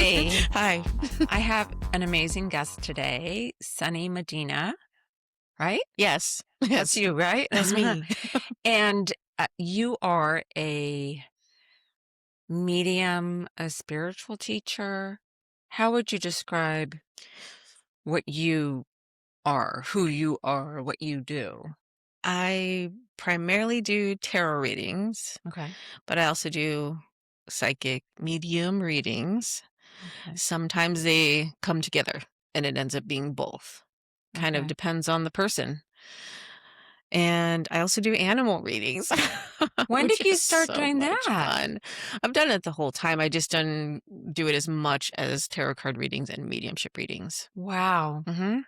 Hi. Hi. I have an amazing guest today, Sunnie Medina, right? Yes. That's Yes. you, right? That's me. And you are a medium, a spiritual teacher. How would you describe what you are, who you are, what you do? I primarily do tarot readings, Okay. but I also do psychic medium readings. Okay. Sometimes they come together and it ends up being both. Kind of Okay. depends on the person. And I also do animal readings, When which did you is start so doing much that? fun. I've done it the whole time. I just don't do it as much as tarot card readings and mediumship readings. Wow. hmm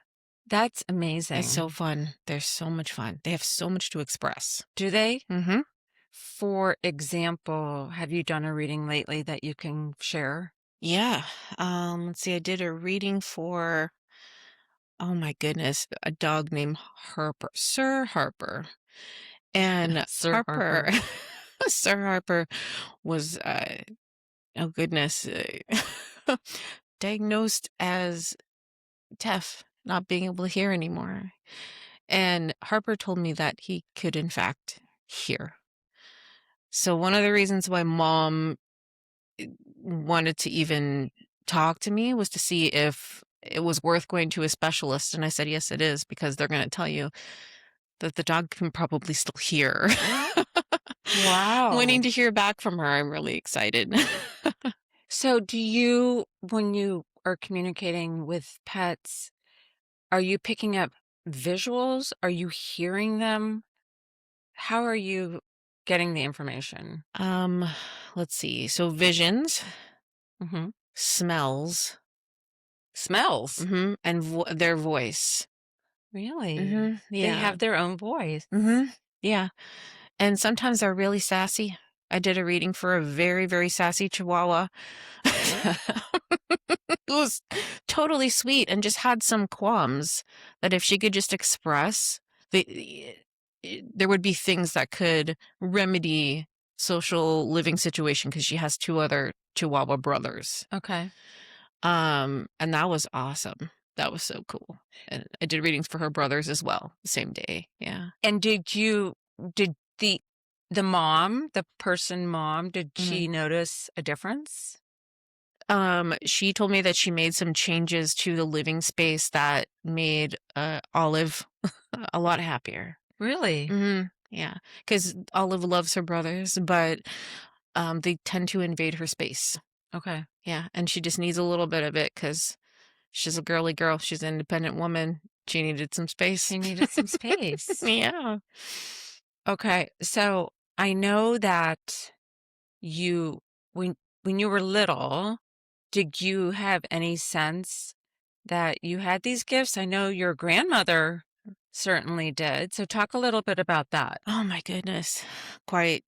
That's It's so amazing. fun. They're so much fun. They have so much to express. Do they? Mhm. For example, have you done a reading lately that you can share? Yeah. Let's see. I did a reading for, oh my goodness, a dog named Harper, Sir Harper. And Sir Harper, Harper. Sir Harper was, oh goodness, diagnosed as deaf, not being able to hear anymore. And Harper told me that he could, in fact, hear. So one of the reasons why mom wanted to even talk to me was to see if it was worth going to a specialist. And I said, yes, it is, because they're going to tell you that the dog can probably still hear. Waiting Wow. to hear back from her. I'm really excited. So do you, when you are communicating with pets, are you picking up visuals? Are you hearing them? How are you getting the information? um, let's see. So visions, Hmm. smells, Smells. and their voice. Really? They Yeah. have their own voice. Yeah. And sometimes they're really sassy. I did a reading for a very, very sassy Chihuahua. It was totally sweet and just had some qualms that if she could just express, there would be things that could remedy social living situation because she has two other Chihuahua brothers. Okay. And that was awesome. That was so cool. And I did readings for her brothers as well, the same day. Yeah. And did the mom, the person mom, did Mhm. she notice a difference? She told me that she made some changes to the living space that made Olive a lot happier. Really? Yeah, because Olive loves her brothers, but they tend to invade her space. Okay. Yeah, and she just needs a little bit of it because she's a girly girl. She's an independent woman. She needed some space. She needed some space. Yeah. Okay. So I know that you, when you were little, did you have any sense that you had these gifts? I know your grandmother certainly did. So talk a little bit about that. Oh my goodness. Quite.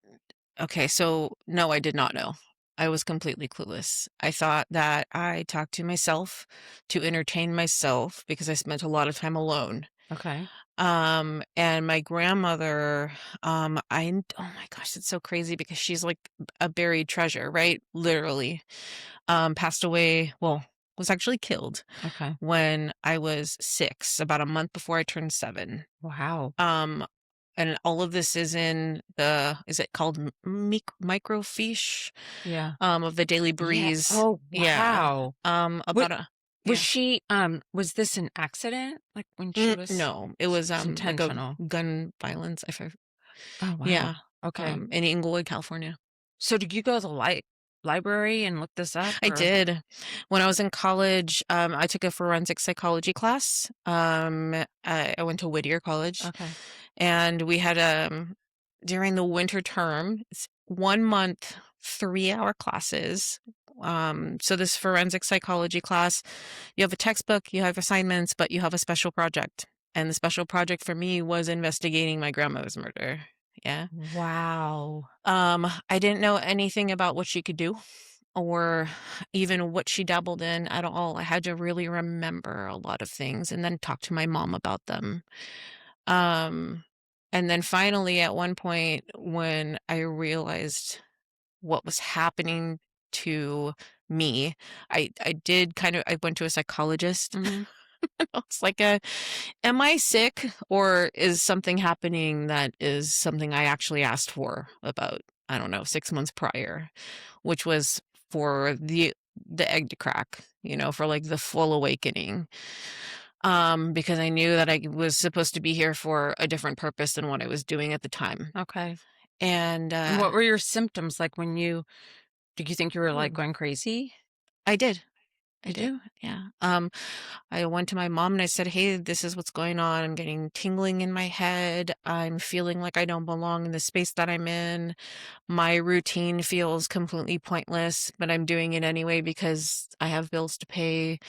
Okay, so no, I did not know. I was completely clueless. I thought that I talked to myself to entertain myself because I spent a lot of time alone. Okay. And my grandmother, oh my gosh, it's so crazy because she's like a buried treasure, right? Literally. Passed away, well, was actually killed Okay. when I was 6, about a month before I turned 7. Wow. Um, and all of this is in is it called microfiche, Yeah. of the Daily Yeah. Breeze? Oh, Yeah. wow. What About a, was yeah. she, was this an accident? Like when she was, No, it was, it's like a intentional. gun violence, Oh, wow. yeah, Okay. in Inglewood, California. So did you go to the library and look this up I or? did. When I was in college, I took a forensic psychology class. I went to Whittier College, Okay. and we had during the winter term, it's 1 month, 3-hour classes. So this forensic psychology class, you have a textbook, you have assignments, but you have a special project. And the special project for me was investigating my grandmother's murder. Yeah. Wow. I didn't know anything about what she could do or even what she dabbled in at all. I had to really remember a lot of things and then talk to my mom about them. Um, and then finally, at one point, when I realized what was happening to me. I did kind of I went to a psychologist. Mhm. It's like a, am I sick or is something happening that is something I actually asked for about, I don't know, 6 months prior, which was for the egg to crack, for like the full awakening. Because I knew that I was supposed to be here for a different purpose than what I was doing at the time. Okay. And And what were your symptoms like when you did you think you were, like, ooh, going crazy? I did. I Did did. you? Yeah. I went to my mom and I said, "Hey, this is what's going on. I'm getting tingling in my head. I'm feeling like I don't belong in the space that I'm in. My routine feels completely pointless, but I'm doing it anyway because I have bills to pay.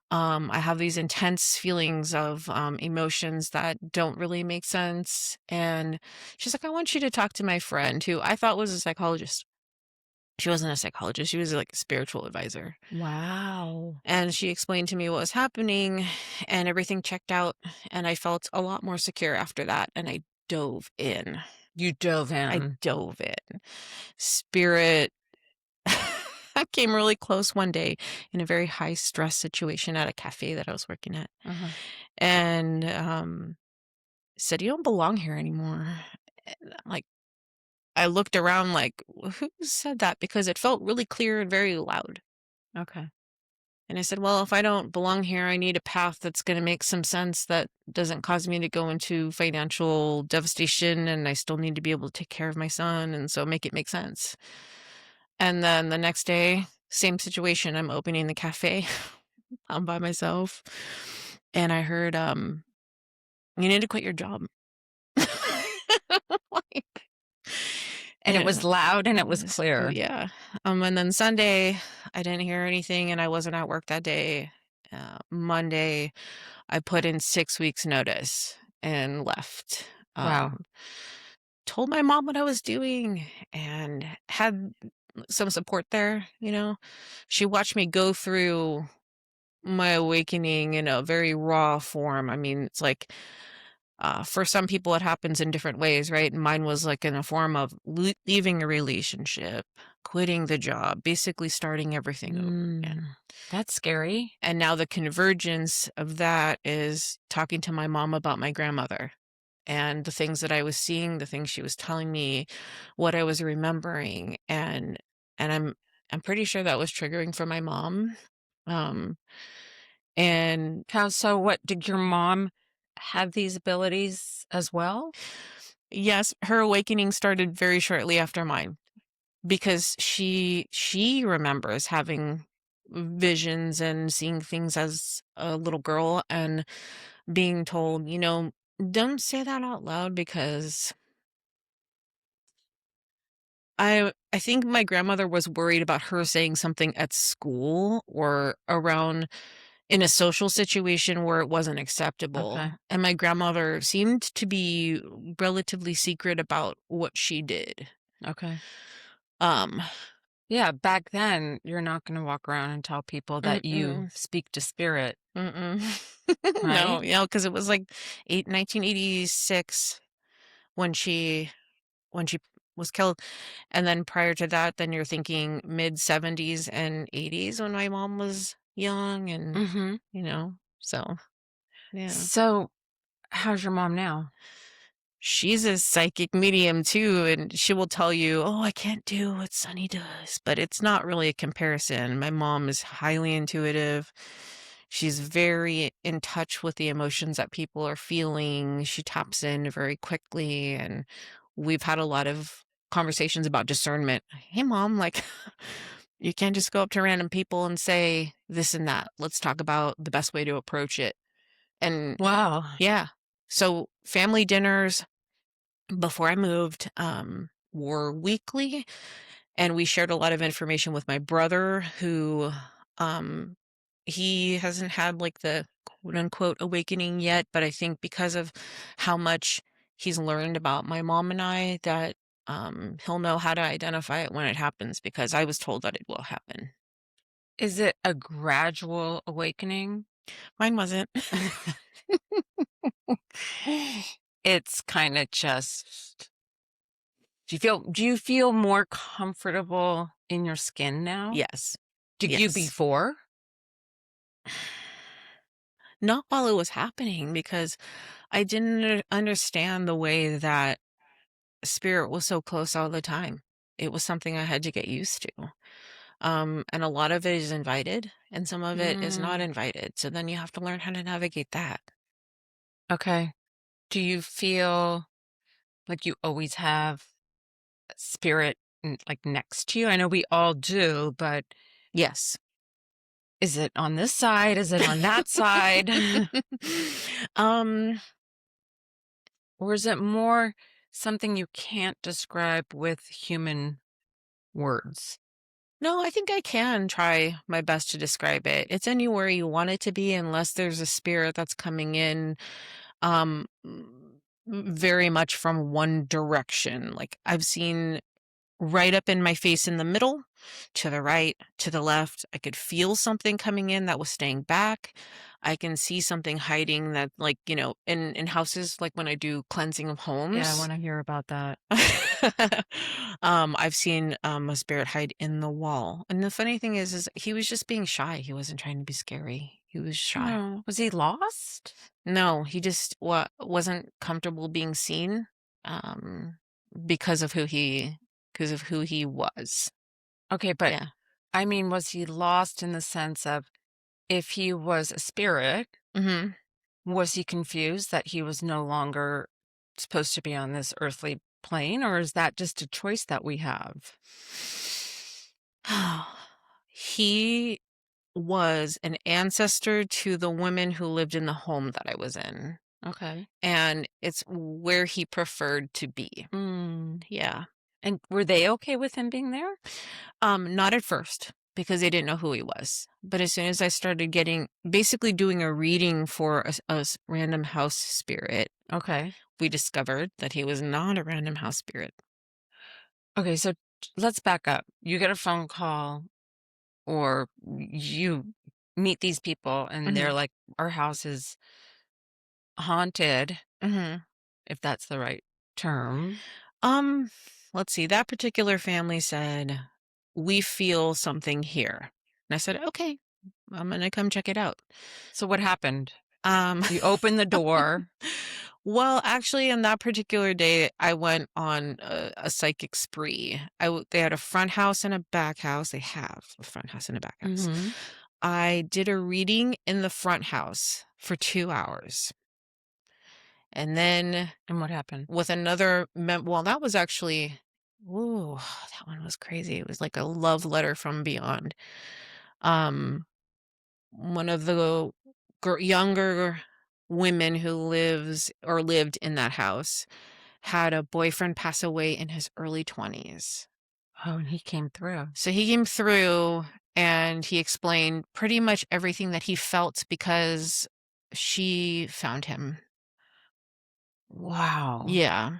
I have these intense feelings of emotions that don't really make sense." And she's like, "I want you to talk to my friend who I thought was a psychologist." She wasn't a psychologist. She was like a spiritual advisor. Wow. And she explained to me what was happening, and everything checked out, and I felt a lot more secure after that, and I dove in. You dove I in. dove in. Spirit I came really close one day in a very high stress situation at a cafe that I was working at, Uh-huh. and, said, "You don't belong here anymore." And I'm like, I looked around like, "Who said that?" Because it felt really clear and very loud. Okay. And I said, "Well, if I don't belong here, I need a path that's going to make some sense that doesn't cause me to go into financial devastation. And I still need to be able to take care of my son. And so make it make sense." And then the next day, same situation. I'm opening the cafe. I'm by myself. And I heard, "You need to quit your job." Like, And it yeah. was loud and it was Oh, clear. yeah. And then Sunday, I didn't hear anything and I wasn't at work that day. Monday, I put in 6 weeks notice and left. Wow. Told my mom what I was doing and had some support there, you know? She watched me go through my awakening in a very raw form. I mean, it's like, for some people, it happens in different ways, right? Mine was like in a form of leaving a relationship, quitting the job, basically starting everything over again. Mm. That's scary. And now the convergence of that is talking to my mom about my grandmother and the things that I was seeing, the things she was telling me, what I was remembering, and I'm pretty sure that was triggering for my mom. Um, and How so? What did your mom have these abilities as well? yes, her awakening started very shortly after mine because she remembers having visions and seeing things as a little girl and being told, "Don't say that out loud because I think my grandmother was worried about her saying something at school or around in a social situation where it wasn't acceptable, Okay. and my grandmother seemed to be relatively secret about what she did. Okay. Um, Yeah, back then, you're not gonna walk around and tell people that you mm-mm, speak to spirit, mm-mm. No, right? because it was like 1986 when she was killed. And then prior to that, then you're thinking mid 70s and 80s when my mom was young and, Mhm. so yeah. So, how's your mom now? She's a psychic medium too, and she will tell you, "Oh, I can't do what Sunny does," but it's not really a comparison. My mom is highly intuitive. She's very in touch with the emotions that people are feeling. She taps in very quickly, and we've had a lot of conversations about discernment. "Hey, mom, like, you can't just go up to random people and say this and that. Let's talk about the best way to approach it." And Wow. yeah, so family dinners before I moved, were weekly, and we shared a lot of information with my brother who, um, he hasn't had like the quote unquote awakening yet, but I think because of how much he's learned about my mom and I that he'll know how to identify it when it happens because I was told that it will happen. Is it a gradual awakening? Mine wasn't. It's kinda just do you feel more comfortable in your skin now? Yes. Did you Yes. before? Not while it was happening because I didn't understand the way that spirit was so close all the time. It was something I had to get used to. And a lot of it is invited and some of it is not Mm, invited. So then you have to learn how to navigate that. okay. Do you feel like you always have spirit, like, next to you? I know we all do, but Yes. is it on this side? Is it on that side? um, Or is it more something you can't describe with human words? no, I think I can try my best to describe it. It's anywhere you want it to be unless there's a spirit that's coming in very much from one direction. Like I've seen right up in my face in the middle, to the right, to the left. I could feel something coming in that was staying back. I can see something hiding that, like, in houses, like when I do cleansing of Yeah, I homes. wanna hear about that. I've seen a spirit hide in the wall. And the funny thing is he was just being shy. He wasn't trying to be scary. He was shy. Oh, was he lost? No, he just wasn't comfortable being seen, um, because of who he was. Okay, but Yeah. I mean, was he lost in the sense of if he was a spirit, Mhm. was he confused that he was no longer supposed to be on this earthly plane, or is that just a choice that we have? He was an ancestor to the women who lived in the home that I was in, Okay. and it's where he preferred to be. Mm. Yeah. And were they okay with him being there? Not at first because they didn't know who he was. But as soon as I started getting basically doing a reading for a random house spirit, Okay. we discovered that he was not a random house spirit. Okay, so let's back up. You get a phone call or you meet these people and they're Mhm. like, our house is haunted, Mhm. if that's the right term. Um, let's see. That particular family said, "We feel something here." And I said, "Okay, I'm gonna come check it out." So what happened? Um, You open the door. well, actually, on that particular day, I went on a psychic spree. They had a front house and a back house. They have a front house and a back house. Mhm. I did a reading in the front house for 2 hours, and then And what happened? with another well, that was actually, ooh, that one was crazy. It was like a love letter from beyond. Um, one of the younger women who lives or lived in that house had a boyfriend pass away in his early 20s. Oh, and he came through. So he came through and he explained pretty much everything that he felt because she found him. Wow. Yeah.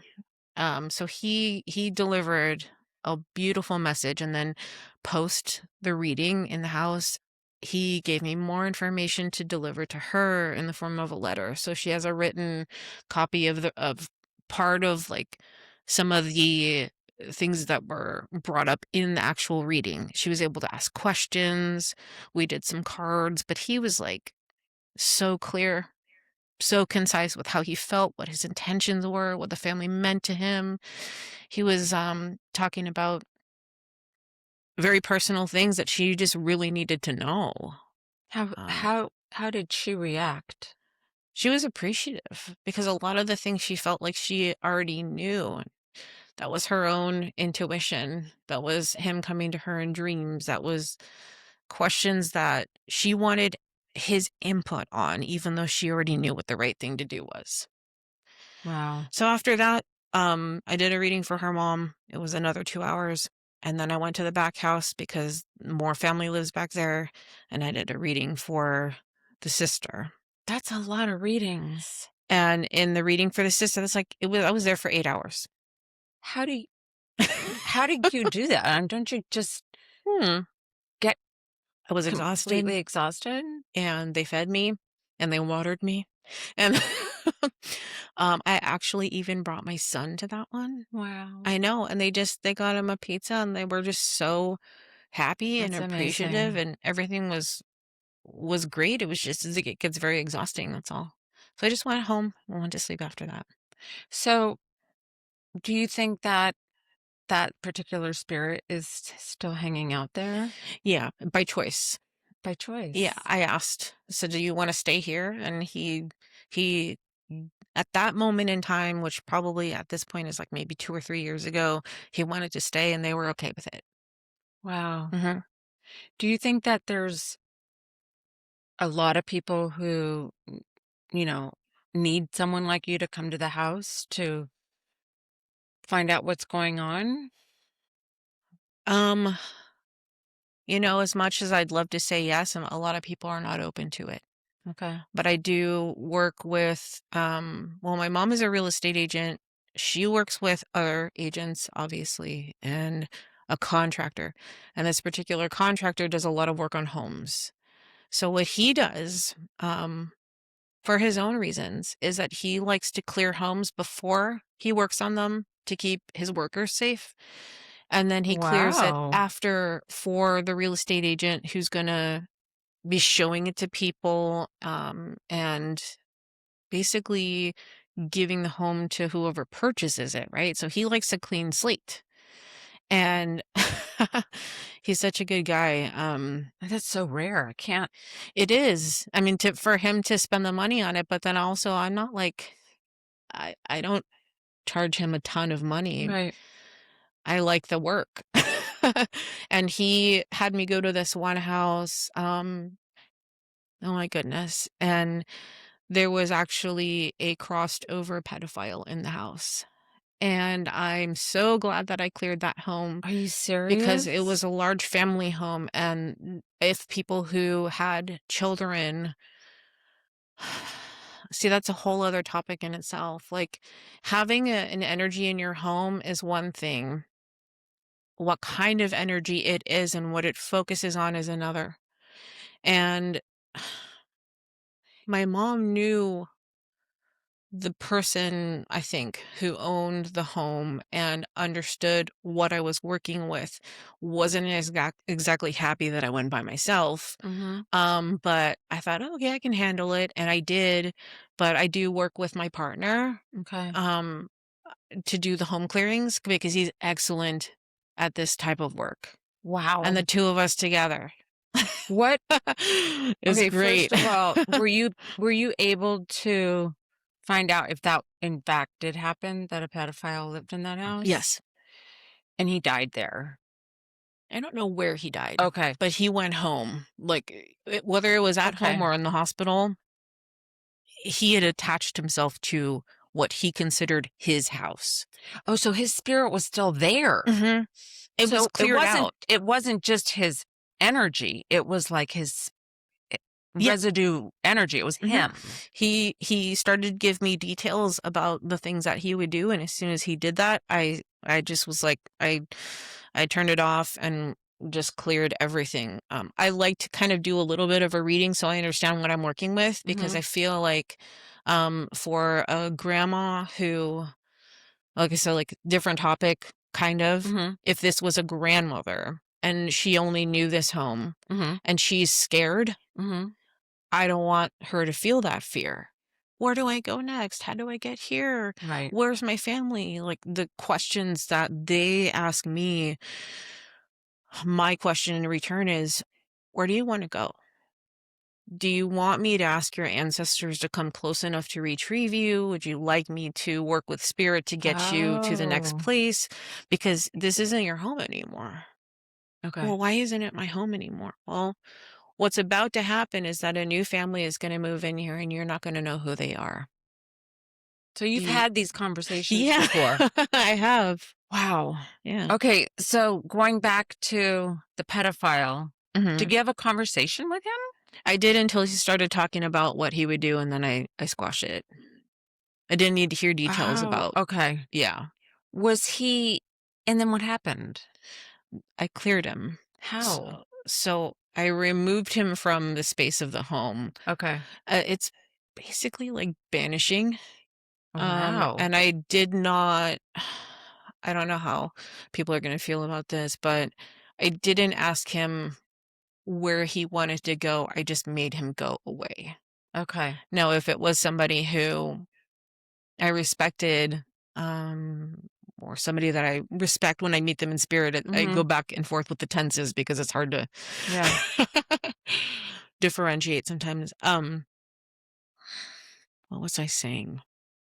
So he delivered a beautiful message, and then post the reading in the house, he gave me more information to deliver to her in the form of a letter. So she has a written copy of part of like some of the things that were brought up in the actual reading. She was able to ask questions. We did some cards, but he was like so clear, so concise with how he felt, what his intentions were, what the family meant to him. He was talking about very personal things that she just really needed to know. How Um, how did she react? she was appreciative because a lot of the things she felt like she already knew. That was her own intuition. That was him coming to her in dreams. That was questions that she wanted his input on, even though she already knew what the right thing to do was. Wow. So after that, I did a reading for her mom. It was another 2 hours. And then I went to the back house because more family lives back there. And I did a reading for the sister. That's a lot of readings. And in the reading for the sister, I was there for 8 hours. How do you how did you do that? Don't you just Hmm. get I was exhausted completely exhausted? and they fed me and they watered me. And I actually even brought my son to that one. Wow. I know. And they got him a pizza and they were just so happy and That's appreciative, amazing. and everything was great. It was just it gets very exhausting, that's all. So I just went home and went to sleep after that. So, do you think that that particular spirit is still hanging out there Yeah, by choice. by Yeah, choice? I asked. So, "Do you wanna stay here?" And he at that moment in time, which probably at this point is, like, maybe 2 or 3 years ago, he wanted to stay and they were okay with it. Wow. Mhm. Do you think that there's a lot of people who, you know, need someone like you to come to the house to find out what's going on? Um, as much as I'd love to say yes, a lot of people are not open to it. Okay. But I do work with, well, my mom is a real estate agent. She works with other agents, obviously, and a contractor. And this particular contractor does a lot of work on homes. So what he does, for his own reasons, is that he likes to clear homes before he works on them to keep his workers safe. And then he clears it Wow. after for the real estate agent who's going to be showing it to people, and basically giving the home to whoever purchases it, right? So he likes a clean slate. And he's such a good guy. That's so rare. I can't. It is. I mean, for him to spend the money on it, but then also I'm not like I don't charge him a ton of money. Right. I like the work. And he had me go to this one house. Oh my goodness. And there was actually a crossed over pedophile in the house. And I'm so glad that I cleared that home Are you because it was serious? a large family home. And if people who had children, see, that's a whole other topic in itself. Like having an energy in your home is one thing. What kind of energy it is and what it focuses on is another. And my mom knew the person, I think, who owned the home and understood what I was working with wasn't exactly happy that I went by myself. Mhm. But I thought, "Oh, okay, I can handle it." And I did, but I do work with my partner, Okay. um, to do the home clearings because he's excellent at this type of work. And the Wow. 2 of us together What is Okay, great. first of all, were you able to find out if that in fact did happen, that a pedophile lived in that house? Yes. And he died there? I don't know where he died, Okay. but he went home. Like, whether it was at home Okay. or in the hospital, he had attached himself to what he considered his house. Oh, so his spirit was still there. Mhm. It was So it cleared wasn't out. it wasn't just his energy, it was like his eh, Yeah. residue energy, it was Mhm. him. He started to give me details about the things that he would do, and as soon as he did that, I just was like, I turned it off and just cleared everything. I like to kind of do a little bit of a reading so I understand what I'm working with because I Mhm. feel like, for a grandma who, like I said, like different topic, kind of, Mhm. if this was a grandmother and she only knew this home Mhm. and she's scared, Mhm. I don't want her to feel that fear. Where do I go next? How do I get here? Right. Where's my family? Like the questions that they ask me, my question in return is, where do you want to go? Do you want me to ask your ancestors to come close enough to retrieve you? Would you like me to work with spirit to get you to the next Oh, place? Because this isn't your home anymore. okay. Well, why isn't it my home anymore? Well, what's about to happen is that a new family is going to move in here and you're not going to know who they are. So Do you've you had these conversations Yeah, before? I have. Wow. Yeah. Okay, so going back to the pedophile, did Mhm. you have a conversation with him? I did until he started talking about what he would do, and then I squashed it. I didn't need to hear details Oh, about. okay. Yeah. Was he and then what happened? I cleared him. How? So I removed him from the space of the home. Okay. It's basically like banishing. Wow. And I did not I don't know how people are gonna feel about this, but I didn't ask him where he wanted to go, I just made him go away. Okay. Now, if it was somebody who I respected, um, or somebody that I respect when I meet them in spirit, I go Mhm. back and forth with the tenses because it's hard to Yeah. differentiate sometimes. What was I saying?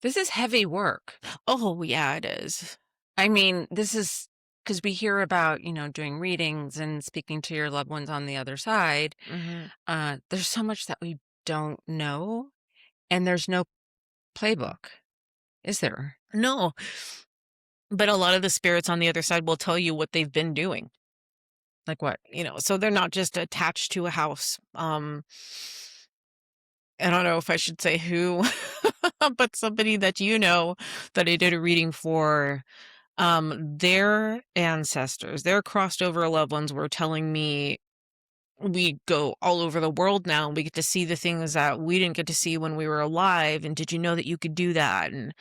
This is heavy work. Oh, yeah, it is. I mean, this is because we hear about, doing readings and speaking to your loved ones on the other side. Mhm. There's so much that we don't know, and there's no playbook, is there? No, but a lot of the spirits on the other side will tell you what they've been doing, Like what? so they're not just attached to a house. I don't know if I should say who, but somebody that that I did a reading for, their ancestors, their crossed over loved ones were telling me we go all over the world now. We get to see the things that we didn't get to see when we were alive. And did you know that you could do that? And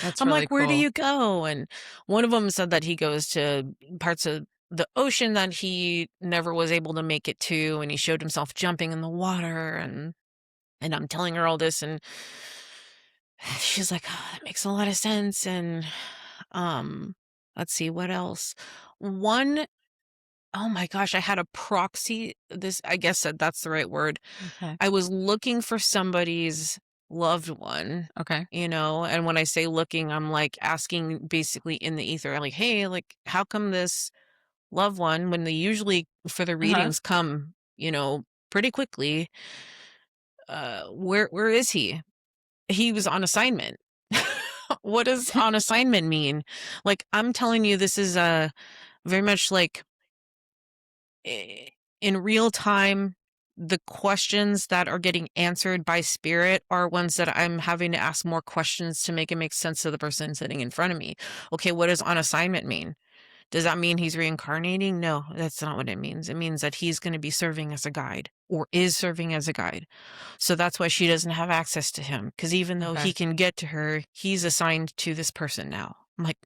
That's I'm really like, where do cool. you go? And one of them said that he goes to parts of the ocean that he never was able to make it to, and he showed himself jumping in the water. And I'm telling her all this, and she's like, "Oh, that makes a lot of sense." And um, let's see what else. One, oh my gosh, I had a proxy. This, I guess that's the right word. Okay. I was looking for somebody's loved one, Okay. and when I say looking, I'm like asking basically in the ether, like, hey, like, how come this loved one, when they usually for the Uh-huh. readings come, pretty quickly, where is he? He was on assignment. What does on assignment mean? Like, I'm telling you, this is very much like i- in real time. The questions that are getting answered by spirit are ones that I'm having to ask more questions to make it make sense to the person sitting in front of me. Okay, what does on assignment mean? Does that mean he's reincarnating? No, that's not what it means. It means that he's going to be serving as a guide or is serving as a guide. So that's why she doesn't have access to him, because even though he Okay. can get to her, he's assigned to this person now. I'm like,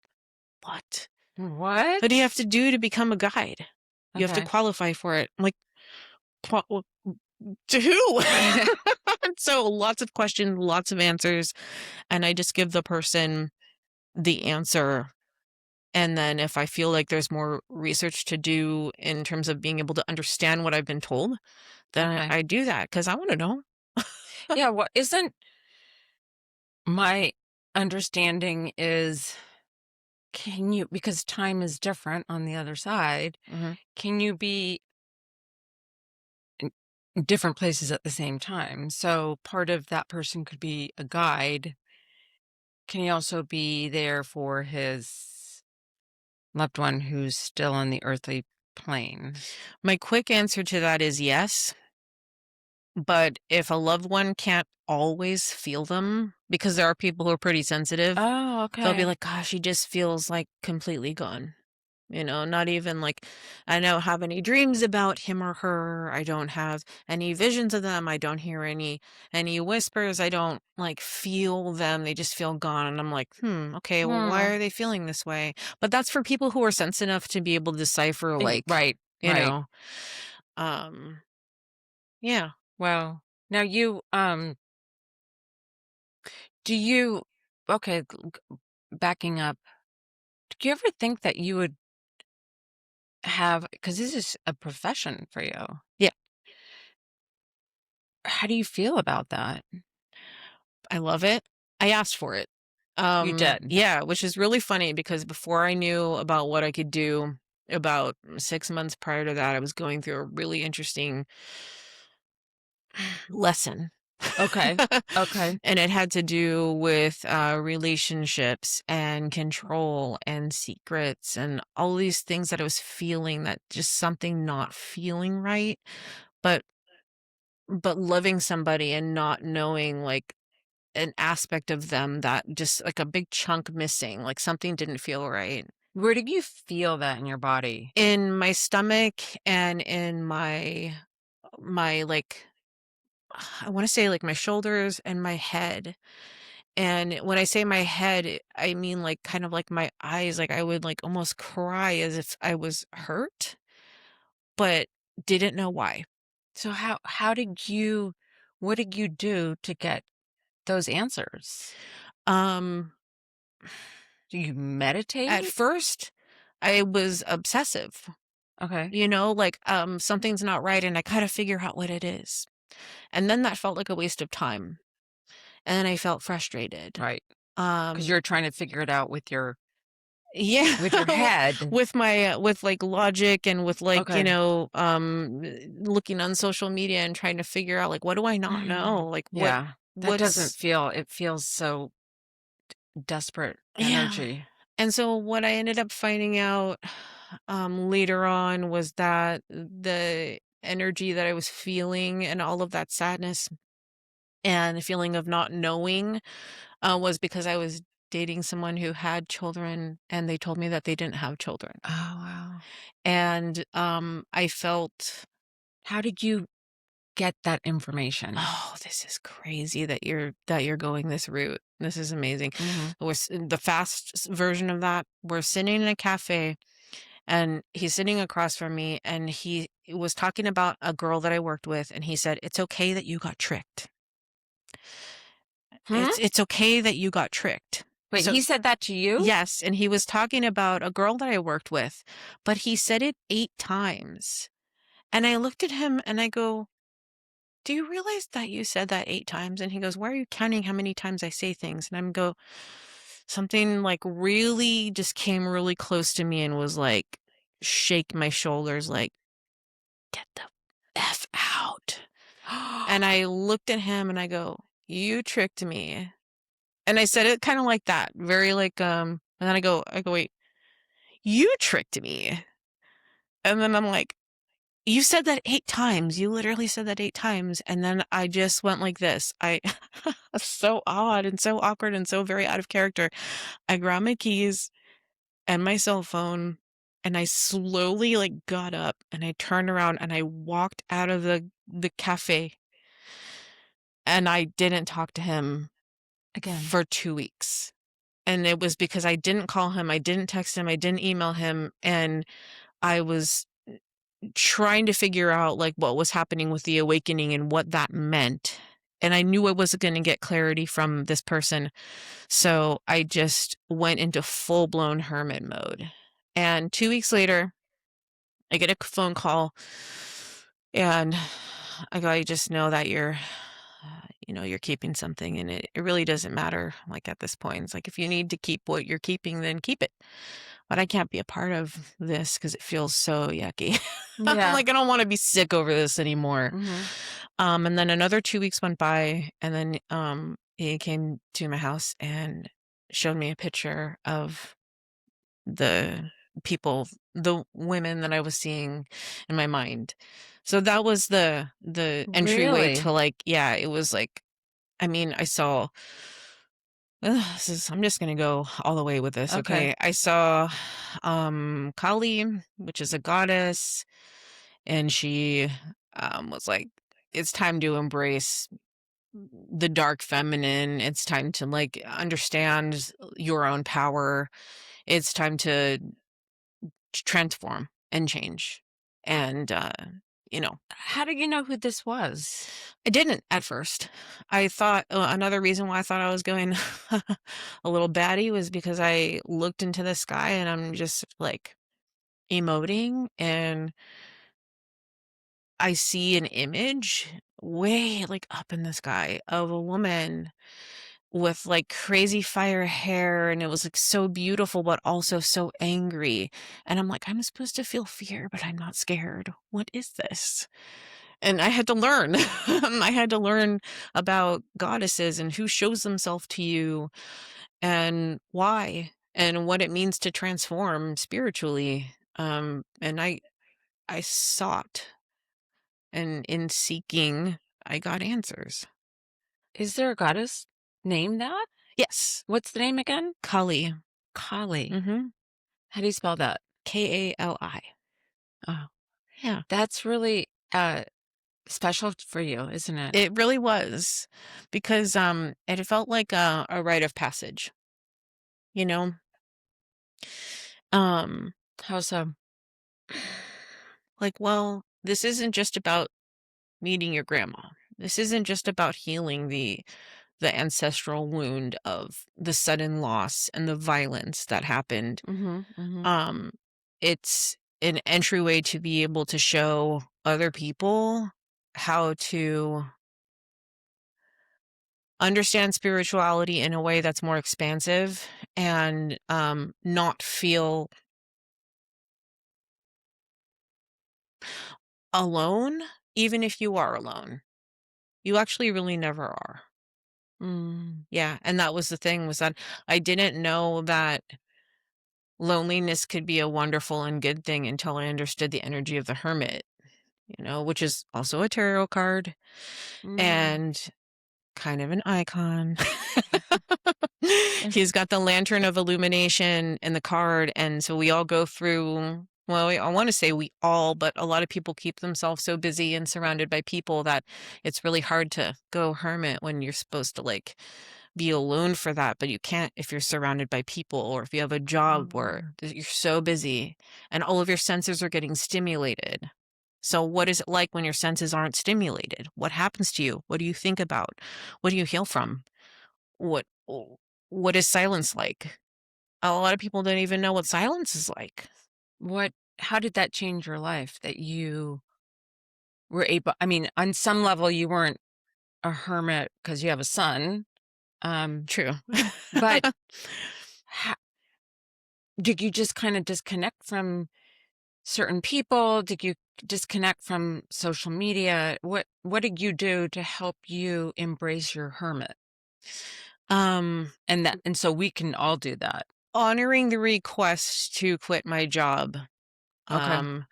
what? What do you have What? to do to become a guide? You have to Okay. qualify for it. I'm like, to who? So lots of questions, lots of answers. And I just give the person the answer. And then if I feel like there's more research to do in terms of being able to understand what I've been told, then Okay. I do that because I want to know. Yeah, well, isn't my understanding is can you because time is different on the other side, Mhm. can you be in different places at the same time? So part of that person could be a guide. Can he also be there for his loved one who's still on the earthly plane? My quick answer to that is yes. But if a loved one can't always feel them, because there are people who are pretty sensitive, Oh, they'll be okay. like, gosh, he just feels like completely gone. Not even like I don't have any dreams about him or her. I don't have any visions of them. I don't hear any whispers. I don't like feel them. They just feel gone. And I'm like, okay, well, why Hmm. are they feeling this way? But that's for people who are sensitive enough to be able to decipher, like, Right, you right. know, um, yeah. Well, now do you okay, backing up, do you ever think that you would have because this is a profession for you. Yeah. How do you feel about that? I love it. I asked for it. You did. Yeah, which is really funny because before I knew about what I could do, about 6 months prior to that, I was going through a really interesting lesson. Okay. Okay. And it had to do with, relationships and control and secrets and all these things that I was feeling, that just something not feeling right, but loving somebody and not knowing, like, an aspect of them, that just like a big chunk missing, like something didn't feel right. Where did you feel that in your body? In my stomach and in my like I want to say like my shoulders and my head. And when I say my head, I mean, like, kind of like my eyes, like, I would, like, almost cry as if I was hurt, but didn't know why. So how did you what did you do to get those answers? Um, Do you at meditate? first, I was obsessive, Okay. like, something's not right, and I gotta figure out what it is. And then that felt like a waste of time, and then I felt frustrated. Right. Because 'Cause Um, you're trying to figure it out yeah, with your head. with my with, like, logic and with, like, Okay. looking on social media and trying to figure out, like, what do I not know? Like, Yeah. That doesn't what's feel it feels so desperate yeah. energy. And so what I ended up finding out, later on was that the energy that I was feeling and all of that sadness and the feeling of not knowing, was because I was dating someone who had children, and they told me that they didn't have children. Oh, wow. And, I felt, How did you get that information? "Oh, this is crazy that you're going this route. This is amazing." Mhm. The fast version of that, we're sitting in a cafe, and he's sitting across from me, and he was talking about a girl that I worked with, and he said, "It's okay that you got tricked. Hmm? It's okay that you got tricked." Wait, So he said that to you? yes, and he was talking about a girl that I worked with, but he said it 8 times. And I looked at him and I go, "Do you realize that you said that 8 times?" And he goes, "Why are you counting how many times I say things?" And I'm go something, like, really just came really close to me and was like, shake my shoulders, like, "Get the F out." And I looked at him and I go, "You tricked me." And I said it kinda like that, very like, and then I go, "Wait, you tricked me." And then I'm like, "You said that 8 times. You literally said that 8 times." And then I just went like this. I so odd and so awkward and so very out of character. I grabbed my keys and my cell phone, and I slowly, like, got up, and I turned around, and I walked out of the cafe, and I didn't talk to him Again. for 2 weeks. And it was because I didn't call him, I didn't text him, I didn't email him, and I was trying to figure out, like, what was happening with the awakening and what that meant. And I knew I wasn't gonna get clarity from this person, so I just went into full-blown hermit mode. And 2 weeks later, I get a phone call, and I go, "I just know that you're keeping something, and it really doesn't matter, like, at this point. It's like, if you need to keep what you're keeping, then keep it. But I can't be a part of this because it feels so yucky." I'm Yeah. like, "I don't wanna be sick over this anymore." Mhm. And then another 2 weeks went by, and then, he came to my house and showed me a picture of the the women that I was seeing in my mind. So that was the entryway Really? to, like, yeah, it was like, I mean, I saw I'm just gonna go all the way with this, Okay. okay? I saw, Kali, which is a goddess, and she, was like, "It's time to embrace the dark feminine. It's time to, like, understand your own power. It's time to transform and change." And, you know, How did you know who this was? I didn't at first. I thought, another reason why I thought I was going a little batty was because I looked into the sky and I'm just, like, emoting, and I see an image way, like, up in the sky of a woman with, like, crazy fire hair, and it was, like, so beautiful, but also so angry. And I'm like, "I'm supposed to feel fear, but I'm not scared. What is this?" And I had to learn. I had to learn about goddesses and who shows themselves to you and why and what it means to transform spiritually. And I sought, and in seeking, I got answers. Is there a goddess named that? Yes, What's the name again? Kali. Kali. Mhm. How do you spell that? Kali. Oh, Yeah. that's really, special for you, isn't it? It really was because, it felt like a rite of passage, you know? Um, How so? like, well, this isn't just about meeting your grandma. This isn't just about healing the ancestral wound of the sudden loss and the violence that happened. Mhm, mhm. Um, it's an entryway to be able to show other people how to understand spirituality in a way that's more expansive and not feel alone, even if you are alone. You actually really never are. Mm, Yeah, and that was the thing, was that I didn't know that loneliness could be a wonderful and good thing until I understood the energy of the hermit, which is also a tarot card mm. and kind of an icon. And He's got the lantern of illumination in the card, and so we all go through, well, I want to say we all, but a lot of people keep themselves so busy and surrounded by people that it's really hard to go hermit when you're supposed to like be alone for that, but you can't if you're surrounded by people or if you have a job where mm, you're so busy and all of your senses are getting stimulated. So what is it like when your senses aren't stimulated? What happens to you? What do you think about? What do you heal from? What what is silence like? A lot of people don't even know what silence is like. what how did that change your life that you were able I mean, on some level, you weren't a hermit because you have a son, um, True. but ho did you just kinda disconnect from certain people? Did you disconnect from social media? What did you do to help you embrace your hermit? um And so we can all do that. Honoring the request to quit my job, Okay. um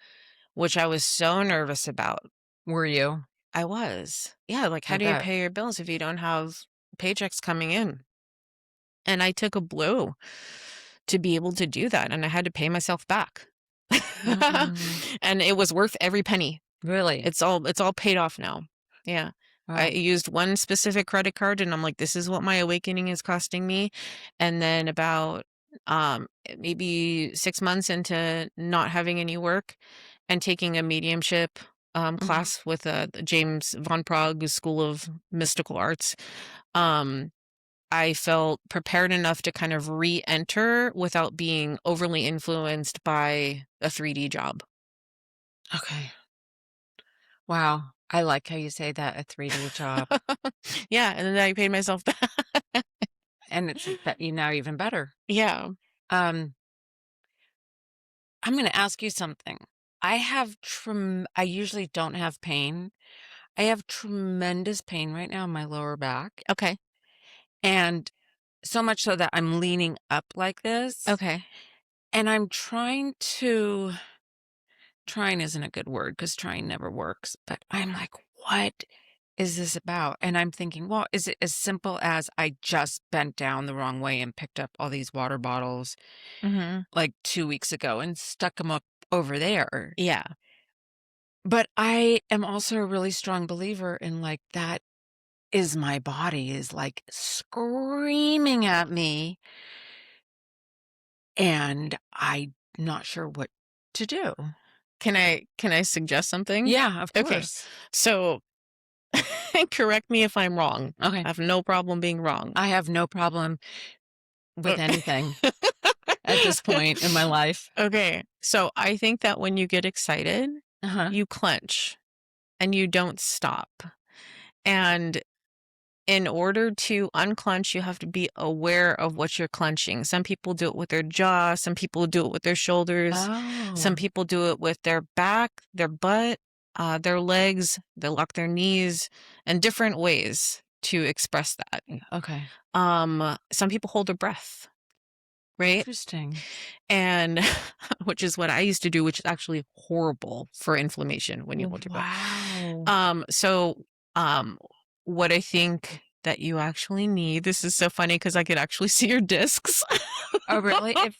which I was so nervous about. Were you? I was. Yeah, like, how I do you bet. pay your bills if you don't have paychecks coming in? And I took a blow to be able to do that, and I had to pay myself back. Mm, And it was worth every penny. really? It's all paid off now. Yeah. I Wow. used one specific credit card and I'm like, this is what my awakening is costing me. And then about maybe 6 months into not having any work and taking a mediumship Mhm. class with the James von Prague School of Mystical Arts, um, I felt prepared enough to kind of re-enter without being overly influenced by a 3D job. Okay. Wow. I like how you say that, a 3D job. Yeah, and then I paid myself back. And it's now even better. Yeah. Um, I'm gonna ask you something. I usually don't have pain. I have tremendous pain right now in my lower back, Okay. and so much so that I'm leaning up like this, Okay. and trying isn't a good word because trying never works, but I'm like, "What is this about?" And I'm thinking, "Well, is it as simple as I just bent down the wrong way and picked up all these water bottles, Mhm. like, 2 weeks ago and stuck them up over there?" Yeah. But I am also a really strong believer in, like, that is my body is, like, screaming at me, and I'm not sure what to do. Can I suggest something? Yeah, of Okay. course. So, correct me if I'm wrong. Okay. I have no problem being wrong. I have no problem with Uh, anything at this point in my life. Okay. So, I think that when you get excited, Uh-huh. you clench and you don't stop. And in order to unclench, you have to be aware of what you're clenching. Some people do it with their jaw, some people do it with their shoulders, some Oh, people do it with their back, their butt, their legs, they lock their knees, and different ways to express that. okay. Some people hold their breath, right? Interesting. And which is what I used to do, which is actually horrible for inflammation when you hold your breath. Wow. So, um, what I think that you actually need, this is so funny because I could actually see your discs. Oh, really? It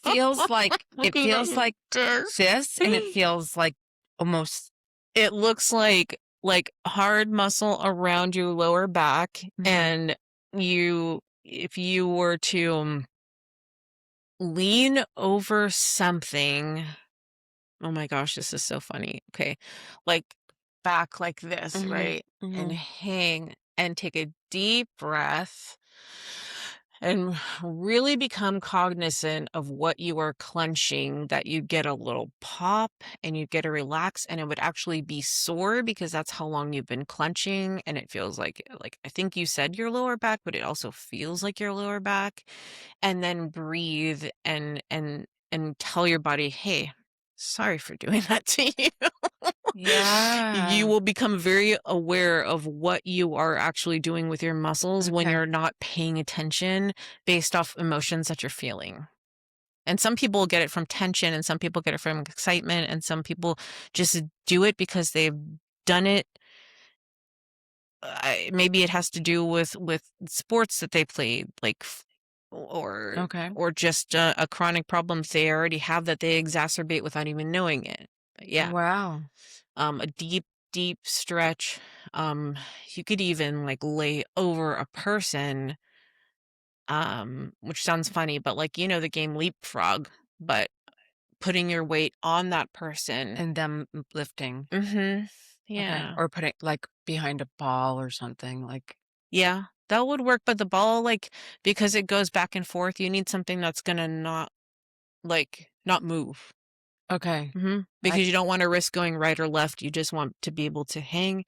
Looking at feels your like discs. this, and it feels like almost It looks like like hard muscle around your lower back, Mhm. and if you were to lean over something. Oh my gosh, this is so funny. Okay. Like back like this, Mhm. right? And Mhm. hang and take a deep breath and really become cognizant of what you are clenching, that you get a little pop and you get a relax, and it would actually be sore because that's how long you've been clenching, and it feels like I think you said your lower back, but it also feels like your lower back. And then breathe and tell your body, "Hey, sorry for doing that to you." You Yeah. will become very aware of what you are actually doing with your muscles when Okay. you're not paying attention based off emotions that you're feeling. And some people get it from tension, and some people get it from excitement, and some people just do it because they've done it. Maybe it has to do with sports that they played, like or Okay. or just a chronic problem they already have that they exacerbate without even knowing it. But yeah, Wow. a deep stretch. Um, you could even like lay over a person, which sounds funny, but like the game Leapfrog, but putting your weight on that person. And them lifting. Mm-hmm. Okay. Yeah. Or putting like behind a ball or something like Yeah, that would work, but the ball, like, because it goes back and forth, you need something that's gonna not move. okay. I Because you don't wanna risk going right or left, you just want to be able to hang